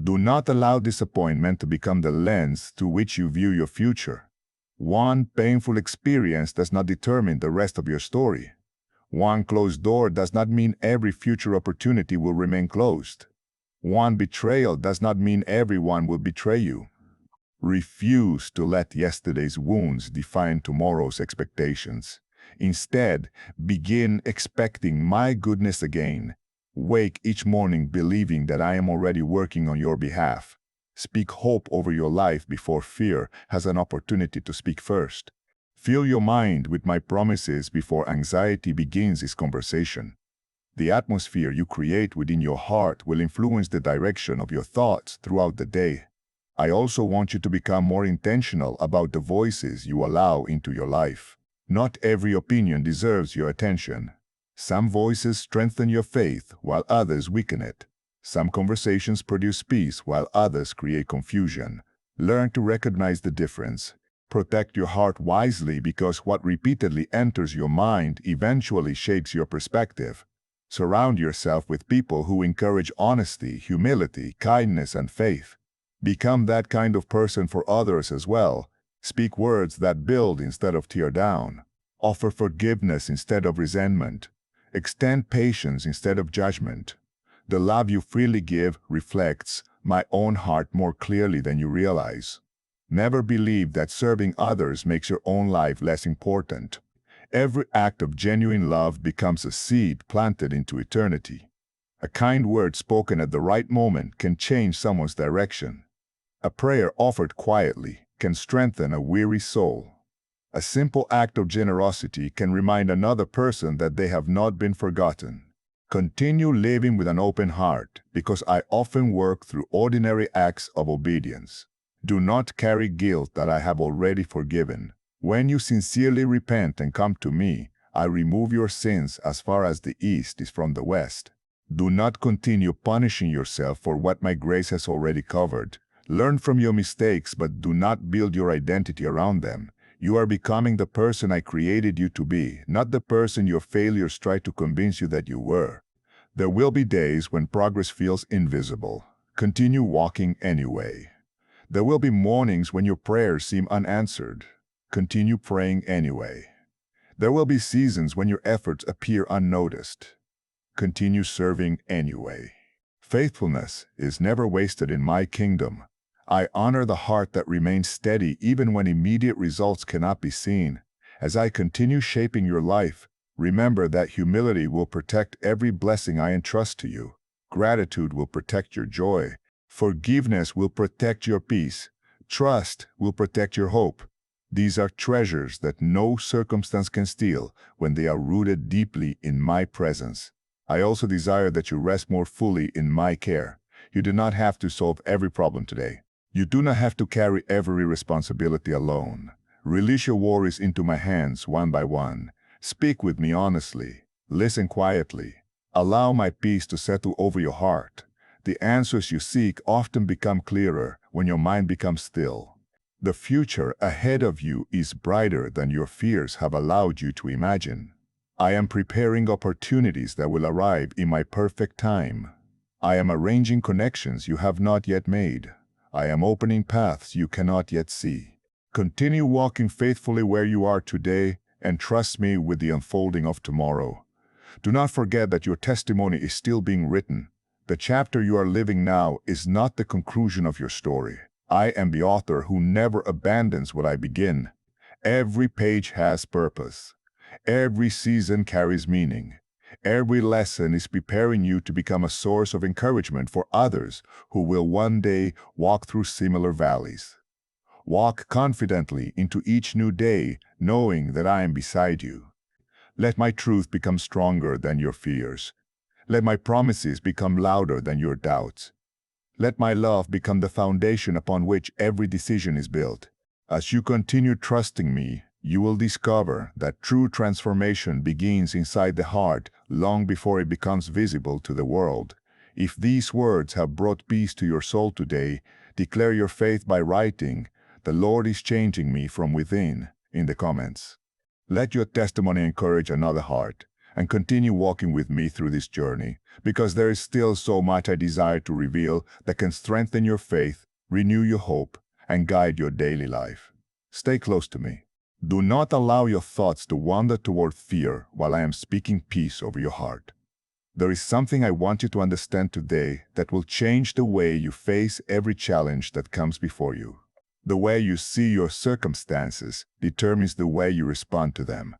Do not allow disappointment to become the lens through which you view your future. One painful experience does not determine the rest of your story. One closed door does not mean every future opportunity will remain closed. One betrayal does not mean everyone will betray you. Refuse to let yesterday's wounds define tomorrow's expectations. Instead, begin expecting my goodness again. Wake each morning believing that I am already working on your behalf. Speak hope over your life before fear has an opportunity to speak first. Fill your mind with my promises before anxiety begins its conversation. The atmosphere you create within your heart will influence the direction of your thoughts throughout the day. I also want you to become more intentional about the voices you allow into your life. Not every opinion deserves your attention. Some voices strengthen your faith while others weaken it. Some conversations produce peace while others create confusion. Learn to recognize the difference. Protect your heart wisely because what repeatedly enters your mind eventually shapes your perspective. Surround yourself with people who encourage honesty, humility, kindness, and faith. Become that kind of person for others as well. Speak words that build instead of tear down. Offer forgiveness instead of resentment. Extend patience instead of judgment. The love you freely give reflects my own heart more clearly than you realize. Never believe that serving others makes your own life less important. Every act of genuine love becomes a seed planted into eternity. A kind word spoken at the right moment can change someone's direction. A prayer offered quietly can strengthen a weary soul. A simple act of generosity can remind another person that they have not been forgotten. Continue living with an open heart because I often work through ordinary acts of obedience. Do not carry guilt that I have already forgiven. When you sincerely repent and come to me, I remove your sins as far as the east is from the west. Do not continue punishing yourself for what my grace has already covered. Learn from your mistakes, but do not build your identity around them. You are becoming the person I created you to be, not the person your failures tried to convince you that you were. There will be days when progress feels invisible. Continue walking anyway. There will be mornings when your prayers seem unanswered. Continue praying anyway. There will be seasons when your efforts appear unnoticed. Continue serving anyway. Faithfulness is never wasted in my kingdom. I honor the heart that remains steady even when immediate results cannot be seen. As I continue shaping your life, remember that humility will protect every blessing I entrust to you. Gratitude will protect your joy. Forgiveness will protect your peace. Trust will protect your hope. These are treasures that no circumstance can steal when they are rooted deeply in my presence. I also desire that you rest more fully in my care. You do not have to solve every problem today. You do not have to carry every responsibility alone. Release your worries into my hands one by one. Speak with me honestly. Listen quietly. Allow my peace to settle over your heart. The answers you seek often become clearer when your mind becomes still. The future ahead of you is brighter than your fears have allowed you to imagine. I am preparing opportunities that will arrive in my perfect time. I am arranging connections you have not yet made. I am opening paths you cannot yet see. Continue walking faithfully where you are today and trust me with the unfolding of tomorrow. Do not forget that your testimony is still being written. The chapter you are living now is not the conclusion of your story. I am the author who never abandons what I begin. Every page has purpose. Every season carries meaning. Every lesson is preparing you to become a source of encouragement for others who will one day walk through similar valleys. Walk confidently into each new day, knowing that I am beside you. Let my truth become stronger than your fears. Let my promises become louder than your doubts. Let my love become the foundation upon which every decision is built. As you continue trusting me, you will discover that true transformation begins inside the heart long before it becomes visible to the world. If these words have brought peace to your soul today, declare your faith by writing, "The Lord is changing me from within," in the comments. Let your testimony encourage another heart, and continue walking with me through this journey, because there is still so much I desire to reveal that can strengthen your faith, renew your hope, and guide your daily life. Stay close to me. Do not allow your thoughts to wander toward fear while I am speaking peace over your heart. There is something I want you to understand today that will change the way you face every challenge that comes before you. The way you see your circumstances determines the way you respond to them.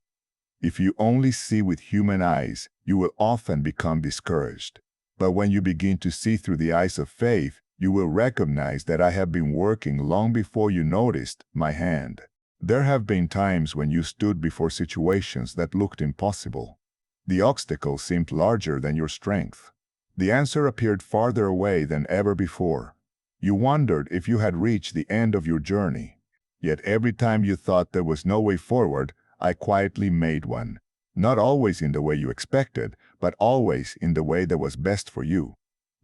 If you only see with human eyes, you will often become discouraged. But when you begin to see through the eyes of faith, you will recognize that I have been working long before you noticed my hand. There have been times when you stood before situations that looked impossible. The obstacle seemed larger than your strength. The answer appeared farther away than ever before. You wondered if you had reached the end of your journey. Yet every time you thought there was no way forward, I quietly made one. Not always in the way you expected, but always in the way that was best for you.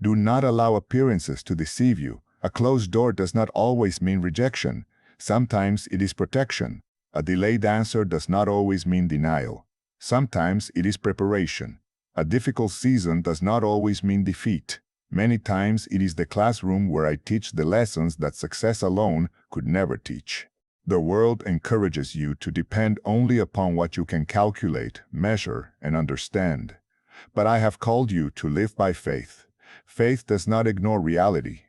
Do not allow appearances to deceive you. A closed door does not always mean rejection. Sometimes it is protection. A delayed answer does not always mean denial. Sometimes it is preparation. A difficult season does not always mean defeat. Many times it is the classroom where I teach the lessons that success alone could never teach. The world encourages you to depend only upon what you can calculate, measure, and understand. But I have called you to live by faith. Faith does not ignore reality.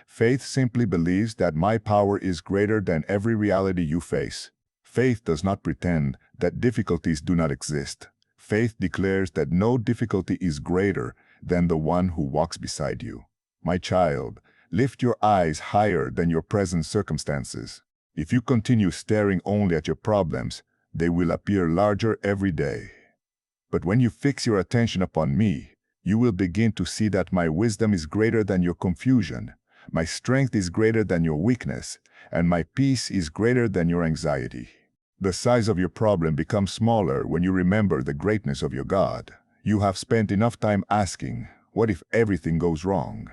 Faith simply believes that my power is greater than every reality you face. Faith does not pretend that difficulties do not exist. Faith declares that no difficulty is greater than the one who walks beside you. My child, lift your eyes higher than your present circumstances. If you continue staring only at your problems, they will appear larger every day. But when you fix your attention upon me, you will begin to see that my wisdom is greater than your confusion. My strength is greater than your weakness, and my peace is greater than your anxiety. The size of your problem becomes smaller when you remember the greatness of your God. You have spent enough time asking, "What if everything goes wrong?"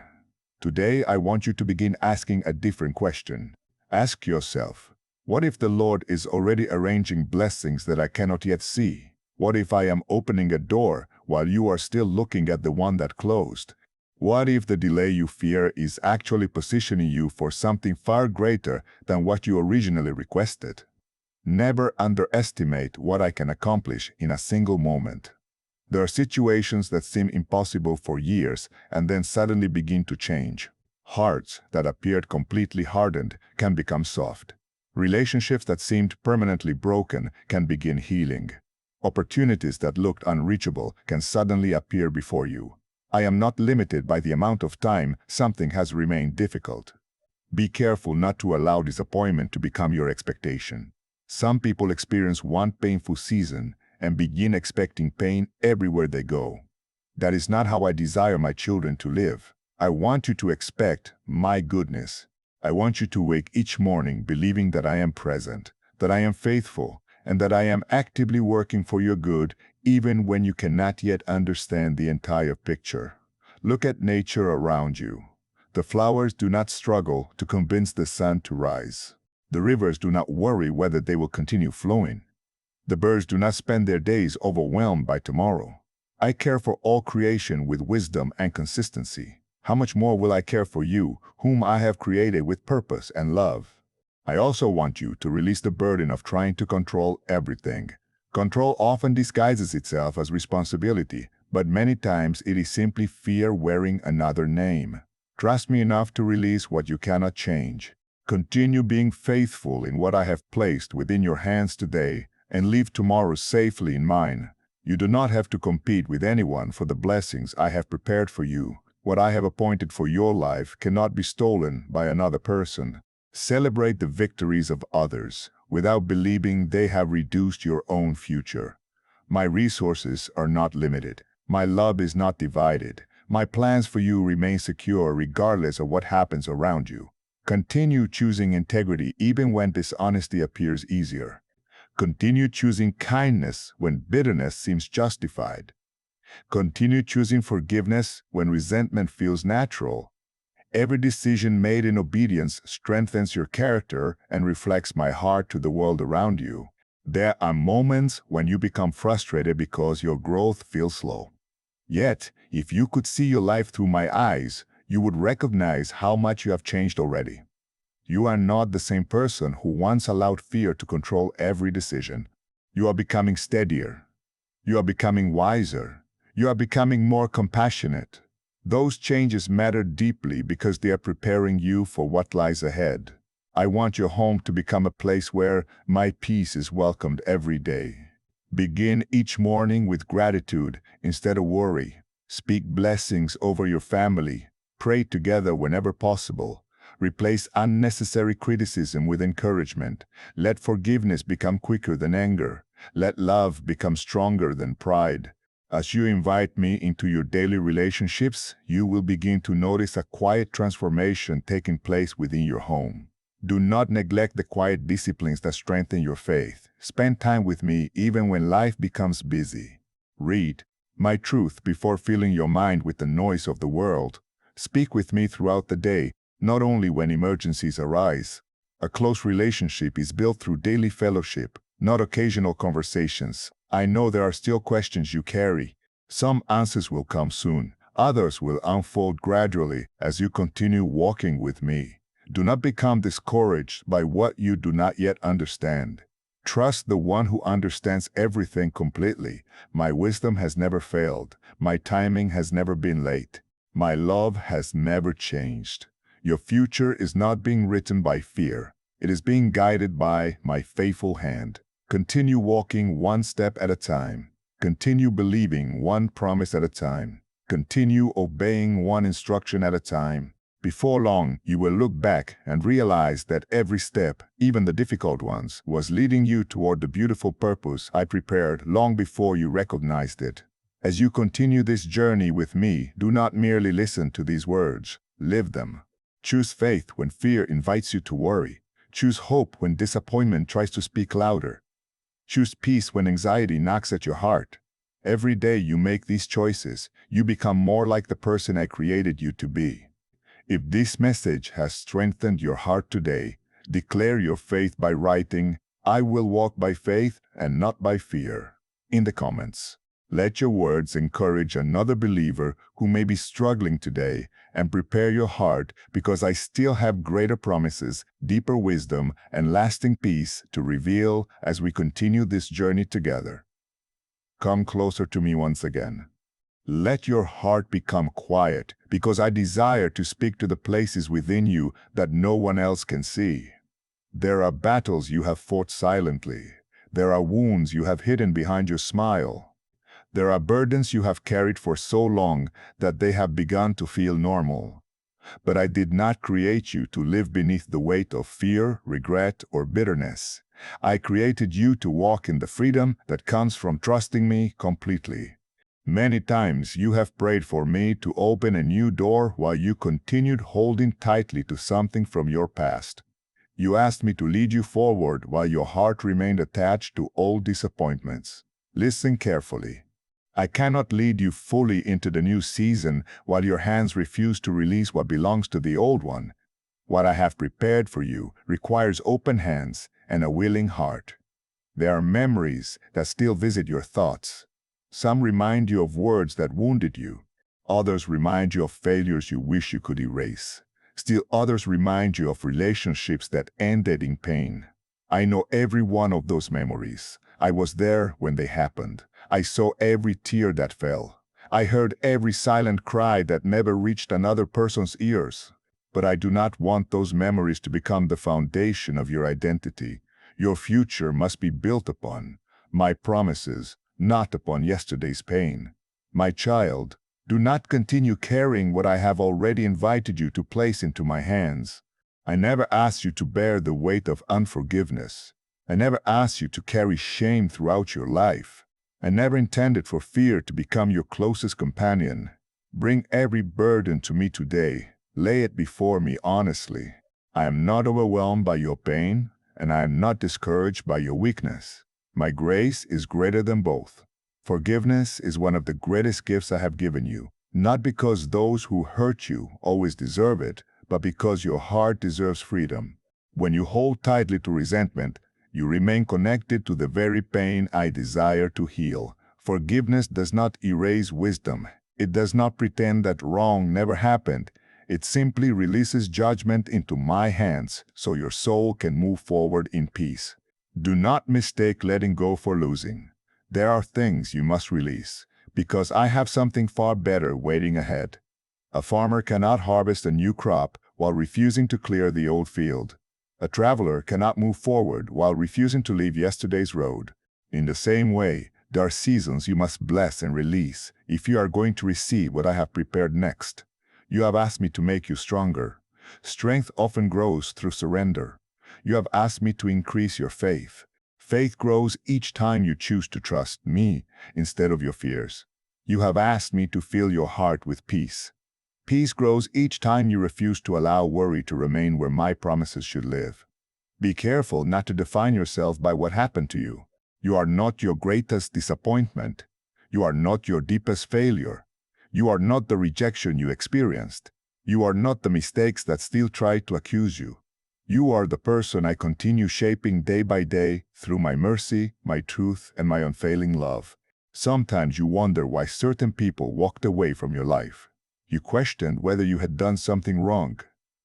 Today, I want you to begin asking a different question. Ask yourself, what if the Lord is already arranging blessings that I cannot yet see? What if I am opening a door while you are still looking at the one that closed? What if the delay you fear is actually positioning you for something far greater than what you originally requested? Never underestimate what I can accomplish in a single moment. There are situations that seem impossible for years and then suddenly begin to change. Hearts that appeared completely hardened can become soft. Relationships that seemed permanently broken can begin healing. Opportunities that looked unreachable can suddenly appear before you. I am not limited by the amount of time something has remained difficult. Be careful not to allow disappointment to become your expectation. Some people experience one painful season and begin expecting pain everywhere they go. That is not how I desire my children to live. I want you to expect my goodness. I want you to wake each morning believing that I am present, that I am faithful, and that I am actively working for your good, even when you cannot yet understand the entire picture. Look at nature around you. The flowers do not struggle to convince the sun to rise. The rivers do not worry whether they will continue flowing. The birds do not spend their days overwhelmed by tomorrow. I care for all creation with wisdom and consistency. How much more will I care for you, whom I have created with purpose and love? I also want you to release the burden of trying to control everything. Control often disguises itself as responsibility, but many times it is simply fear wearing another name. Trust me enough to release what you cannot change. Continue being faithful in what I have placed within your hands today, and leave tomorrow safely in mine. You do not have to compete with anyone for the blessings I have prepared for you. What I have appointed for your life cannot be stolen by another person. Celebrate the victories of others without believing they have reduced your own future. My resources are not limited. My love is not divided. My plans for you remain secure regardless of what happens around you. Continue choosing integrity even when dishonesty appears easier. Continue choosing kindness when bitterness seems justified. Continue choosing forgiveness when resentment feels natural. Every decision made in obedience strengthens your character and reflects my heart to the world around you. There are moments when you become frustrated because your growth feels slow. Yet, if you could see your life through my eyes, you would recognize how much you have changed already. You are not the same person who once allowed fear to control every decision. You are becoming steadier. You are becoming wiser. You are becoming more compassionate. Those changes matter deeply because they are preparing you for what lies ahead. I want your home to become a place where my peace is welcomed every day. Begin each morning with gratitude instead of worry. Speak blessings over your family. Pray together whenever possible. Replace unnecessary criticism with encouragement. Let forgiveness become quicker than anger. Let love become stronger than pride. As you invite me into your daily relationships, you will begin to notice a quiet transformation taking place within your home. Do not neglect the quiet disciplines that strengthen your faith. Spend time with me even when life becomes busy. Read my truth before filling your mind with the noise of the world. Speak with me throughout the day, not only when emergencies arise. A close relationship is built through daily fellowship, not occasional conversations. I know there are still questions you carry. Some answers will come soon. Others will unfold gradually as you continue walking with me. Do not become discouraged by what you do not yet understand. Trust the one who understands everything completely. My wisdom has never failed. My timing has never been late. My love has never changed. Your future is not being written by fear. It is being guided by my faithful hand. Continue walking one step at a time. Continue believing one promise at a time. Continue obeying one instruction at a time. Before long, you will look back and realize that every step, even the difficult ones, was leading you toward the beautiful purpose I prepared long before you recognized it. As you continue this journey with me, do not merely listen to these words. Live them. Choose faith when fear invites you to worry. Choose hope when disappointment tries to speak louder. Choose peace when anxiety knocks at your heart. Every day you make these choices, you become more like the person I created you to be. If this message has strengthened your heart today, declare your faith by writing, "I will walk by faith and not by fear," in the comments. Let your words encourage another believer who may be struggling today, and prepare your heart because I still have greater promises, deeper wisdom, and lasting peace to reveal as we continue this journey together. Come closer to me once again. Let your heart become quiet because I desire to speak to the places within you that no one else can see. There are battles you have fought silently. There are wounds you have hidden behind your smile. There are burdens you have carried for so long that they have begun to feel normal. But I did not create you to live beneath the weight of fear, regret, or bitterness. I created you to walk in the freedom that comes from trusting me completely. Many times you have prayed for me to open a new door while you continued holding tightly to something from your past. You asked me to lead you forward while your heart remained attached to old disappointments. Listen carefully. I cannot lead you fully into the new season while your hands refuse to release what belongs to the old one. What I have prepared for you requires open hands and a willing heart. There are memories that still visit your thoughts. Some remind you of words that wounded you. Others remind you of failures you wish you could erase. Still others remind you of relationships that ended in pain. I know every one of those memories. I was there when they happened. I saw every tear that fell. I heard every silent cry that never reached another person's ears. But I do not want those memories to become the foundation of your identity. Your future must be built upon my promises, not upon yesterday's pain. My child, do not continue carrying what I have already invited you to place into my hands. I never asked you to bear the weight of unforgiveness. I never asked you to carry shame throughout your life. I never intended for fear to become your closest companion. Bring every burden to me today. Lay it before me honestly. I am not overwhelmed by your pain, and I am not discouraged by your weakness. My grace is greater than both. Forgiveness is one of the greatest gifts I have given you, not because those who hurt you always deserve it, but because your heart deserves freedom. When you hold tightly to resentment, you remain connected to the very pain I desire to heal. Forgiveness does not erase wisdom. It does not pretend that wrong never happened. It simply releases judgment into my hands so your soul can move forward in peace. Do not mistake letting go for losing. There are things you must release, because I have something far better waiting ahead. A farmer cannot harvest a new crop while refusing to clear the old field. A traveler cannot move forward while refusing to leave yesterday's road. In the same way, there are seasons you must bless and release if you are going to receive what I have prepared next. You have asked me to make you stronger. Strength often grows through surrender. You have asked me to increase your faith. Faith grows each time you choose to trust me instead of your fears. You have asked me to fill your heart with peace. Peace grows each time you refuse to allow worry to remain where my promises should live. Be careful not to define yourself by what happened to you. You are not your greatest disappointment. You are not your deepest failure. You are not the rejection you experienced. You are not the mistakes that still try to accuse you. You are the person I continue shaping day by day through my mercy, my truth, and my unfailing love. Sometimes you wonder why certain people walked away from your life. You questioned whether you had done something wrong.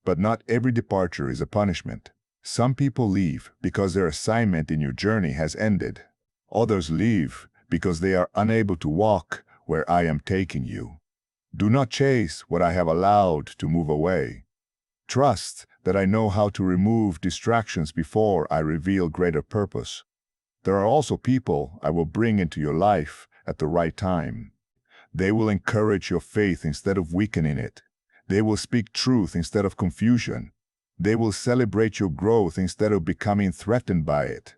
But not every departure is a punishment. Some people leave because their assignment in your journey has ended. Others leave because they are unable to walk where I am taking you. Do not chase what I have allowed to move away. Trust that I know how to remove distractions before I reveal greater purpose. There are also people I will bring into your life at the right time. They will encourage your faith instead of weakening it. They will speak truth instead of confusion. They will celebrate your growth instead of becoming threatened by it.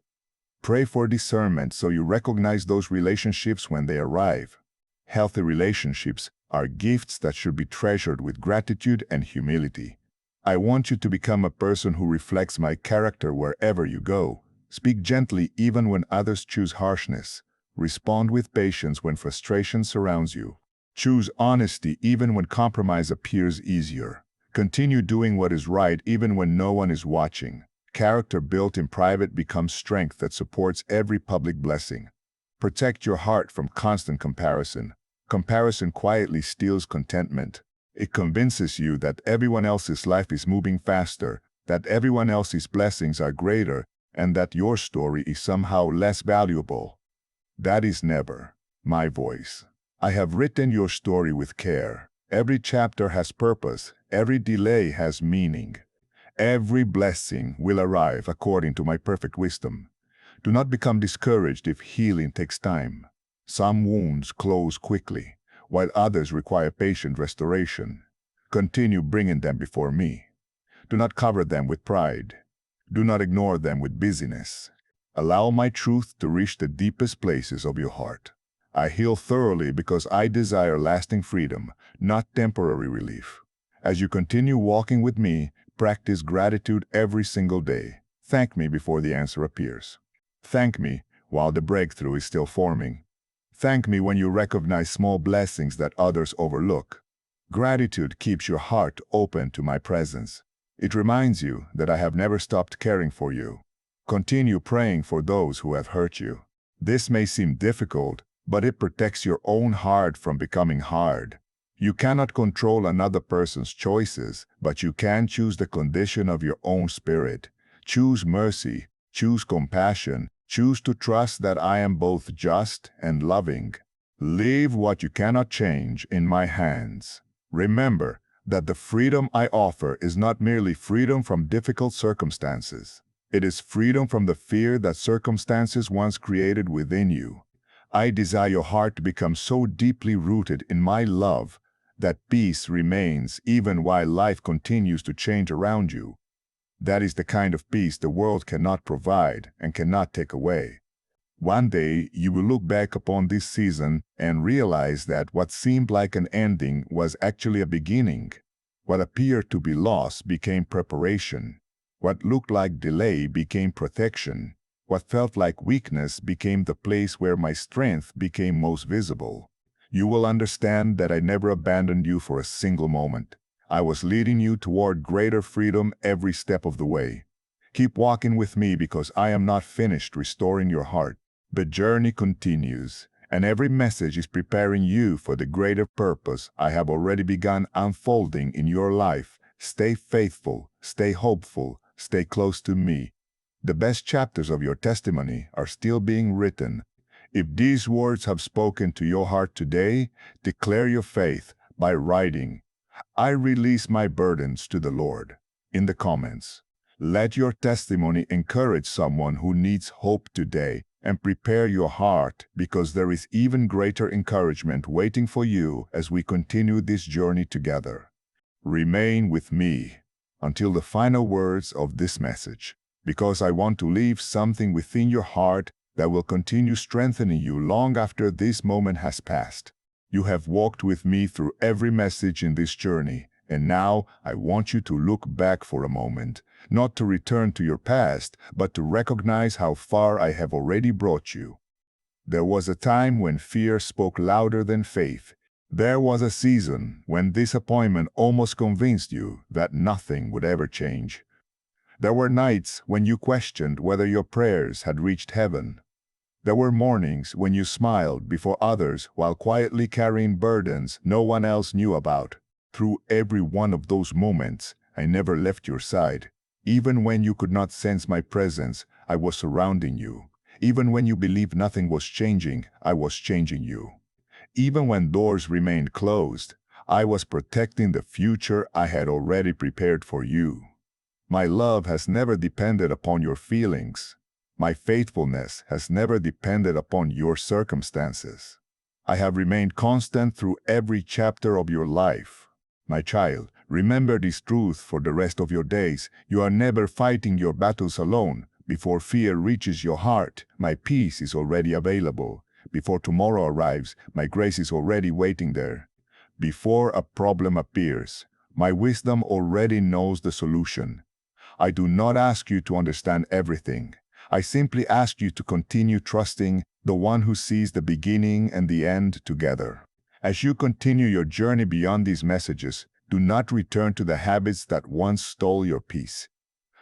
Pray for discernment so you recognize those relationships when they arrive. Healthy relationships are gifts that should be treasured with gratitude and humility. I want you to become a person who reflects my character wherever you go. Speak gently even when others choose harshness. Respond with patience when frustration surrounds you. Choose honesty even when compromise appears easier. Continue doing what is right even when no one is watching. Character built in private becomes strength that supports every public blessing. Protect your heart from constant comparison. Comparison quietly steals contentment. It convinces you that everyone else's life is moving faster, that everyone else's blessings are greater, and that your story is somehow less valuable. That is never my voice. I have written your story with care. Every chapter has purpose. Every delay has meaning. Every blessing will arrive according to my perfect wisdom. Do not become discouraged if healing takes time. Some wounds close quickly, while others require patient restoration. Continue bringing them before me. Do not cover them with pride. Do not ignore them with busyness. Allow my truth to reach the deepest places of your heart. I heal thoroughly because I desire lasting freedom, not temporary relief. As you continue walking with me, practice gratitude every single day. Thank me before the answer appears. Thank me while the breakthrough is still forming. Thank me when you recognize small blessings that others overlook. Gratitude keeps your heart open to my presence. It reminds you that I have never stopped caring for you. Continue praying for those who have hurt you. This may seem difficult, but it protects your own heart from becoming hard. You cannot control another person's choices, but you can choose the condition of your own spirit. Choose mercy, choose compassion, choose to trust that I am both just and loving. Leave what you cannot change in my hands. Remember that the freedom I offer is not merely freedom from difficult circumstances. It is freedom from the fear that circumstances once created within you. I desire your heart to become so deeply rooted in my love that peace remains even while life continues to change around you. That is the kind of peace the world cannot provide and cannot take away. One day, you will look back upon this season and realize that what seemed like an ending was actually a beginning. What appeared to be loss became preparation. What looked like delay became protection. What felt like weakness became the place where my strength became most visible. You will understand that I never abandoned you for a single moment. I was leading you toward greater freedom every step of the way. Keep walking with me because I am not finished restoring your heart. The journey continues, and every message is preparing you for the greater purpose I have already begun unfolding in your life. Stay faithful, stay hopeful, stay close to me. The best chapters of your testimony are still being written. If these words have spoken to your heart today, declare your faith by writing, "I release my burdens to the Lord," in the comments. Let your testimony encourage someone who needs hope today, and prepare your heart because there is even greater encouragement waiting for you as we continue this journey together. Remain with me until the final words of this message, because I want to leave something within your heart that will continue strengthening you long after this moment has passed. You have walked with me through every message in this journey, and now I want you to look back for a moment, not to return to your past, but to recognize how far I have already brought you. There was a time when fear spoke louder than faith. There was a season when disappointment almost convinced you that nothing would ever change. There were nights when you questioned whether your prayers had reached heaven. There were mornings when you smiled before others while quietly carrying burdens no one else knew about. Through every one of those moments, I never left your side. Even when you could not sense my presence, I was surrounding you. Even when you believed nothing was changing, I was changing you. Even when doors remained closed, I was protecting the future I had already prepared for you. My love has never depended upon your feelings. My faithfulness has never depended upon your circumstances. I have remained constant through every chapter of your life. My child, remember this truth for the rest of your days. You are never fighting your battles alone. Before fear reaches your heart, my peace is already available. Before tomorrow arrives, my grace is already waiting there. Before a problem appears, my wisdom already knows the solution. I do not ask you to understand everything. I simply ask you to continue trusting the one who sees the beginning and the end together. As you continue your journey beyond these messages, do not return to the habits that once stole your peace.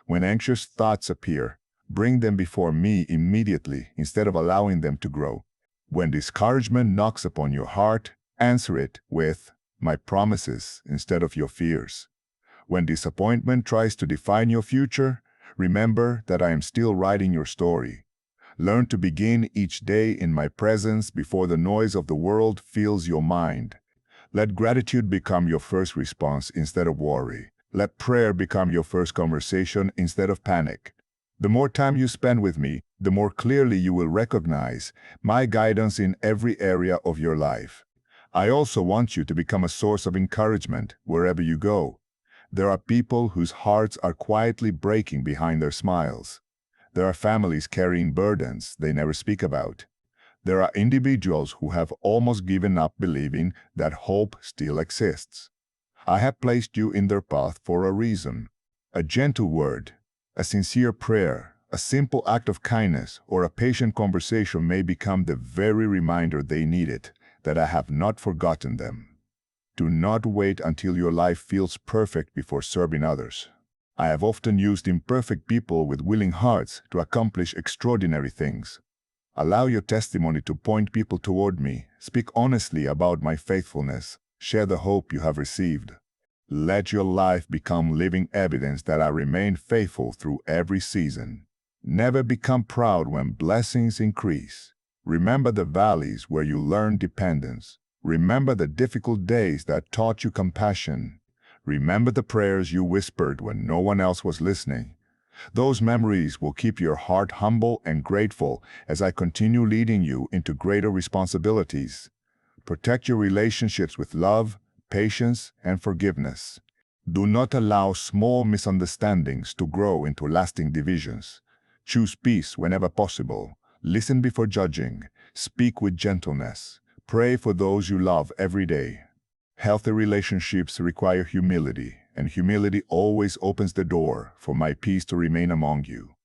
When anxious thoughts appear, bring them before me immediately instead of allowing them to grow. When discouragement knocks upon your heart, answer it with my promises instead of your fears. When disappointment tries to define your future, remember that I am still writing your story. Learn to begin each day in my presence before the noise of the world fills your mind. Let gratitude become your first response instead of worry. Let prayer become your first conversation instead of panic. The more time you spend with me, the more clearly you will recognize my guidance in every area of your life. I also want you to become a source of encouragement wherever you go. There are people whose hearts are quietly breaking behind their smiles. There are families carrying burdens they never speak about. There are individuals who have almost given up believing that hope still exists. I have placed you in their path for a reason. A gentle word, a sincere prayer, a simple act of kindness, or a patient conversation may become the very reminder they needed that I have not forgotten them. Do not wait until your life feels perfect before serving others. I have often used imperfect people with willing hearts to accomplish extraordinary things. Allow your testimony to point people toward me. Speak honestly about my faithfulness. Share the hope you have received. Let your life become living evidence that I remain faithful through every season. Never become proud when blessings increase. Remember the valleys where you learned dependence. Remember the difficult days that taught you compassion. Remember the prayers you whispered when no one else was listening. Those memories will keep your heart humble and grateful as I continue leading you into greater responsibilities. Protect your relationships with love, patience, and forgiveness. Do not allow small misunderstandings to grow into lasting divisions. Choose peace whenever possible. Listen before judging. Speak with gentleness. Pray for those you love every day. Healthy relationships require humility, and humility always opens the door for my peace to remain among you.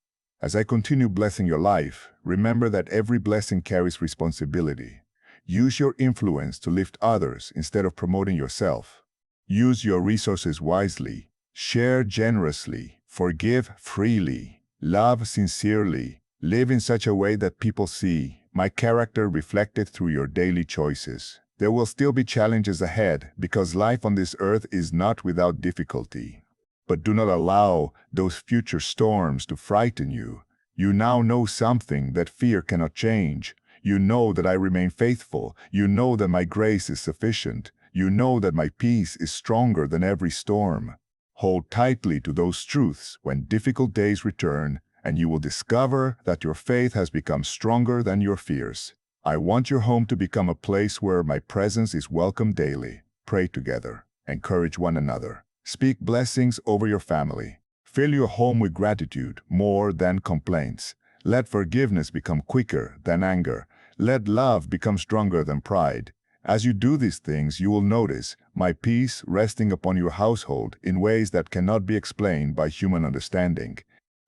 As I continue blessing your life, remember that every blessing carries responsibility. Use your influence to lift others instead of promoting yourself. Use your resources wisely. Share generously. Forgive freely. Love sincerely. Live in such a way that people see my character reflected through your daily choices. There will still be challenges ahead because life on this earth is not without difficulty. But do not allow those future storms to frighten you. You now know something that fear cannot change. You know that I remain faithful. You know that my grace is sufficient. You know that my peace is stronger than every storm. Hold tightly to those truths when difficult days return, and you will discover that your faith has become stronger than your fears. I want your home to become a place where my presence is welcome daily. Pray together. Encourage one another. Speak blessings over your family. Fill your home with gratitude more than complaints. Let forgiveness become quicker than anger. Let love become stronger than pride. As you do these things, you will notice my peace resting upon your household in ways that cannot be explained by human understanding.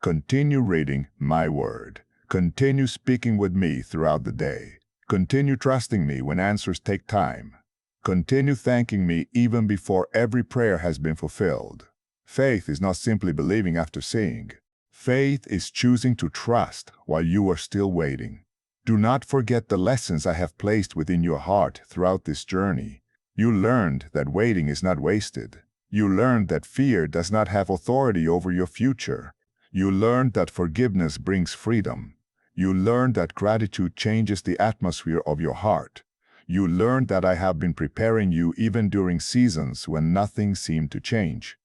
Continue reading my word. Continue speaking with me throughout the day. Continue trusting me when answers take time. Continue thanking me even before every prayer has been fulfilled. Faith is not simply believing after seeing. Faith is choosing to trust while you are still waiting. Do not forget the lessons I have placed within your heart throughout this journey. You learned that waiting is not wasted. You learned that fear does not have authority over your future. You learned that forgiveness brings freedom. You learned that gratitude changes the atmosphere of your heart. You learned that I have been preparing you even during seasons when nothing seemed to change.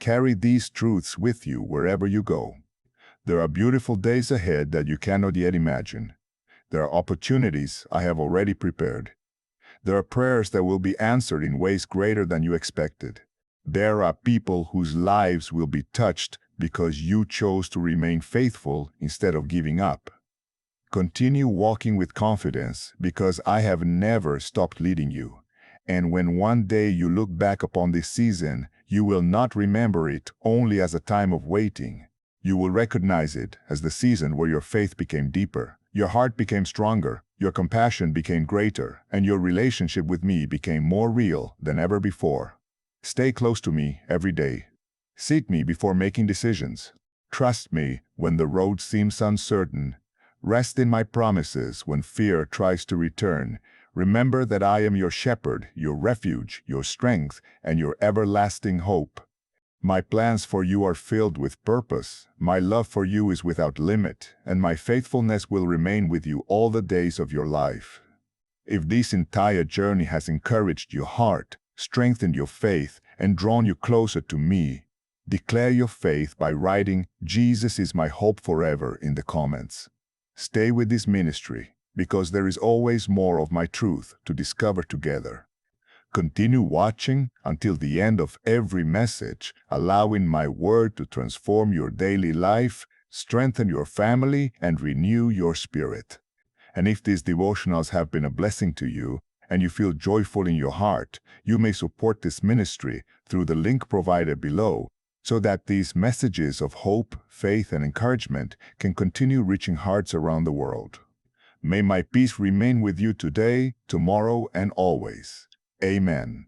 Carry these truths with you wherever you go. There are beautiful days ahead that you cannot yet imagine. There are opportunities I have already prepared. There are prayers that will be answered in ways greater than you expected. There are people whose lives will be touched because you chose to remain faithful instead of giving up. Continue walking with confidence because I have never stopped leading you. And when one day you look back upon this season, you will not remember it only as a time of waiting. You will recognize it as the season where your faith became deeper, your heart became stronger, your compassion became greater, and your relationship with me became more real than ever before. Stay close to me every day. Seek me before making decisions. Trust me when the road seems uncertain. Rest in my promises when fear tries to return. Remember that I am your shepherd, your refuge, your strength, and your everlasting hope. My plans for you are filled with purpose. My love for you is without limit, and my faithfulness will remain with you all the days of your life. If this entire journey has encouraged your heart, strengthened your faith, and drawn you closer to me, declare your faith by writing "Jesus is my hope forever" in the comments. Stay with this ministry because there is always more of my truth to discover together. Continue watching until the end of every message, allowing my word to transform your daily life, strengthen your family, and renew your spirit. And if these devotionals have been a blessing to you, and you feel joyful in your heart, you may support this ministry through the link provided below, so that these messages of hope, faith, and encouragement can continue reaching hearts around the world. May my peace remain with you today, tomorrow, and always. Amen.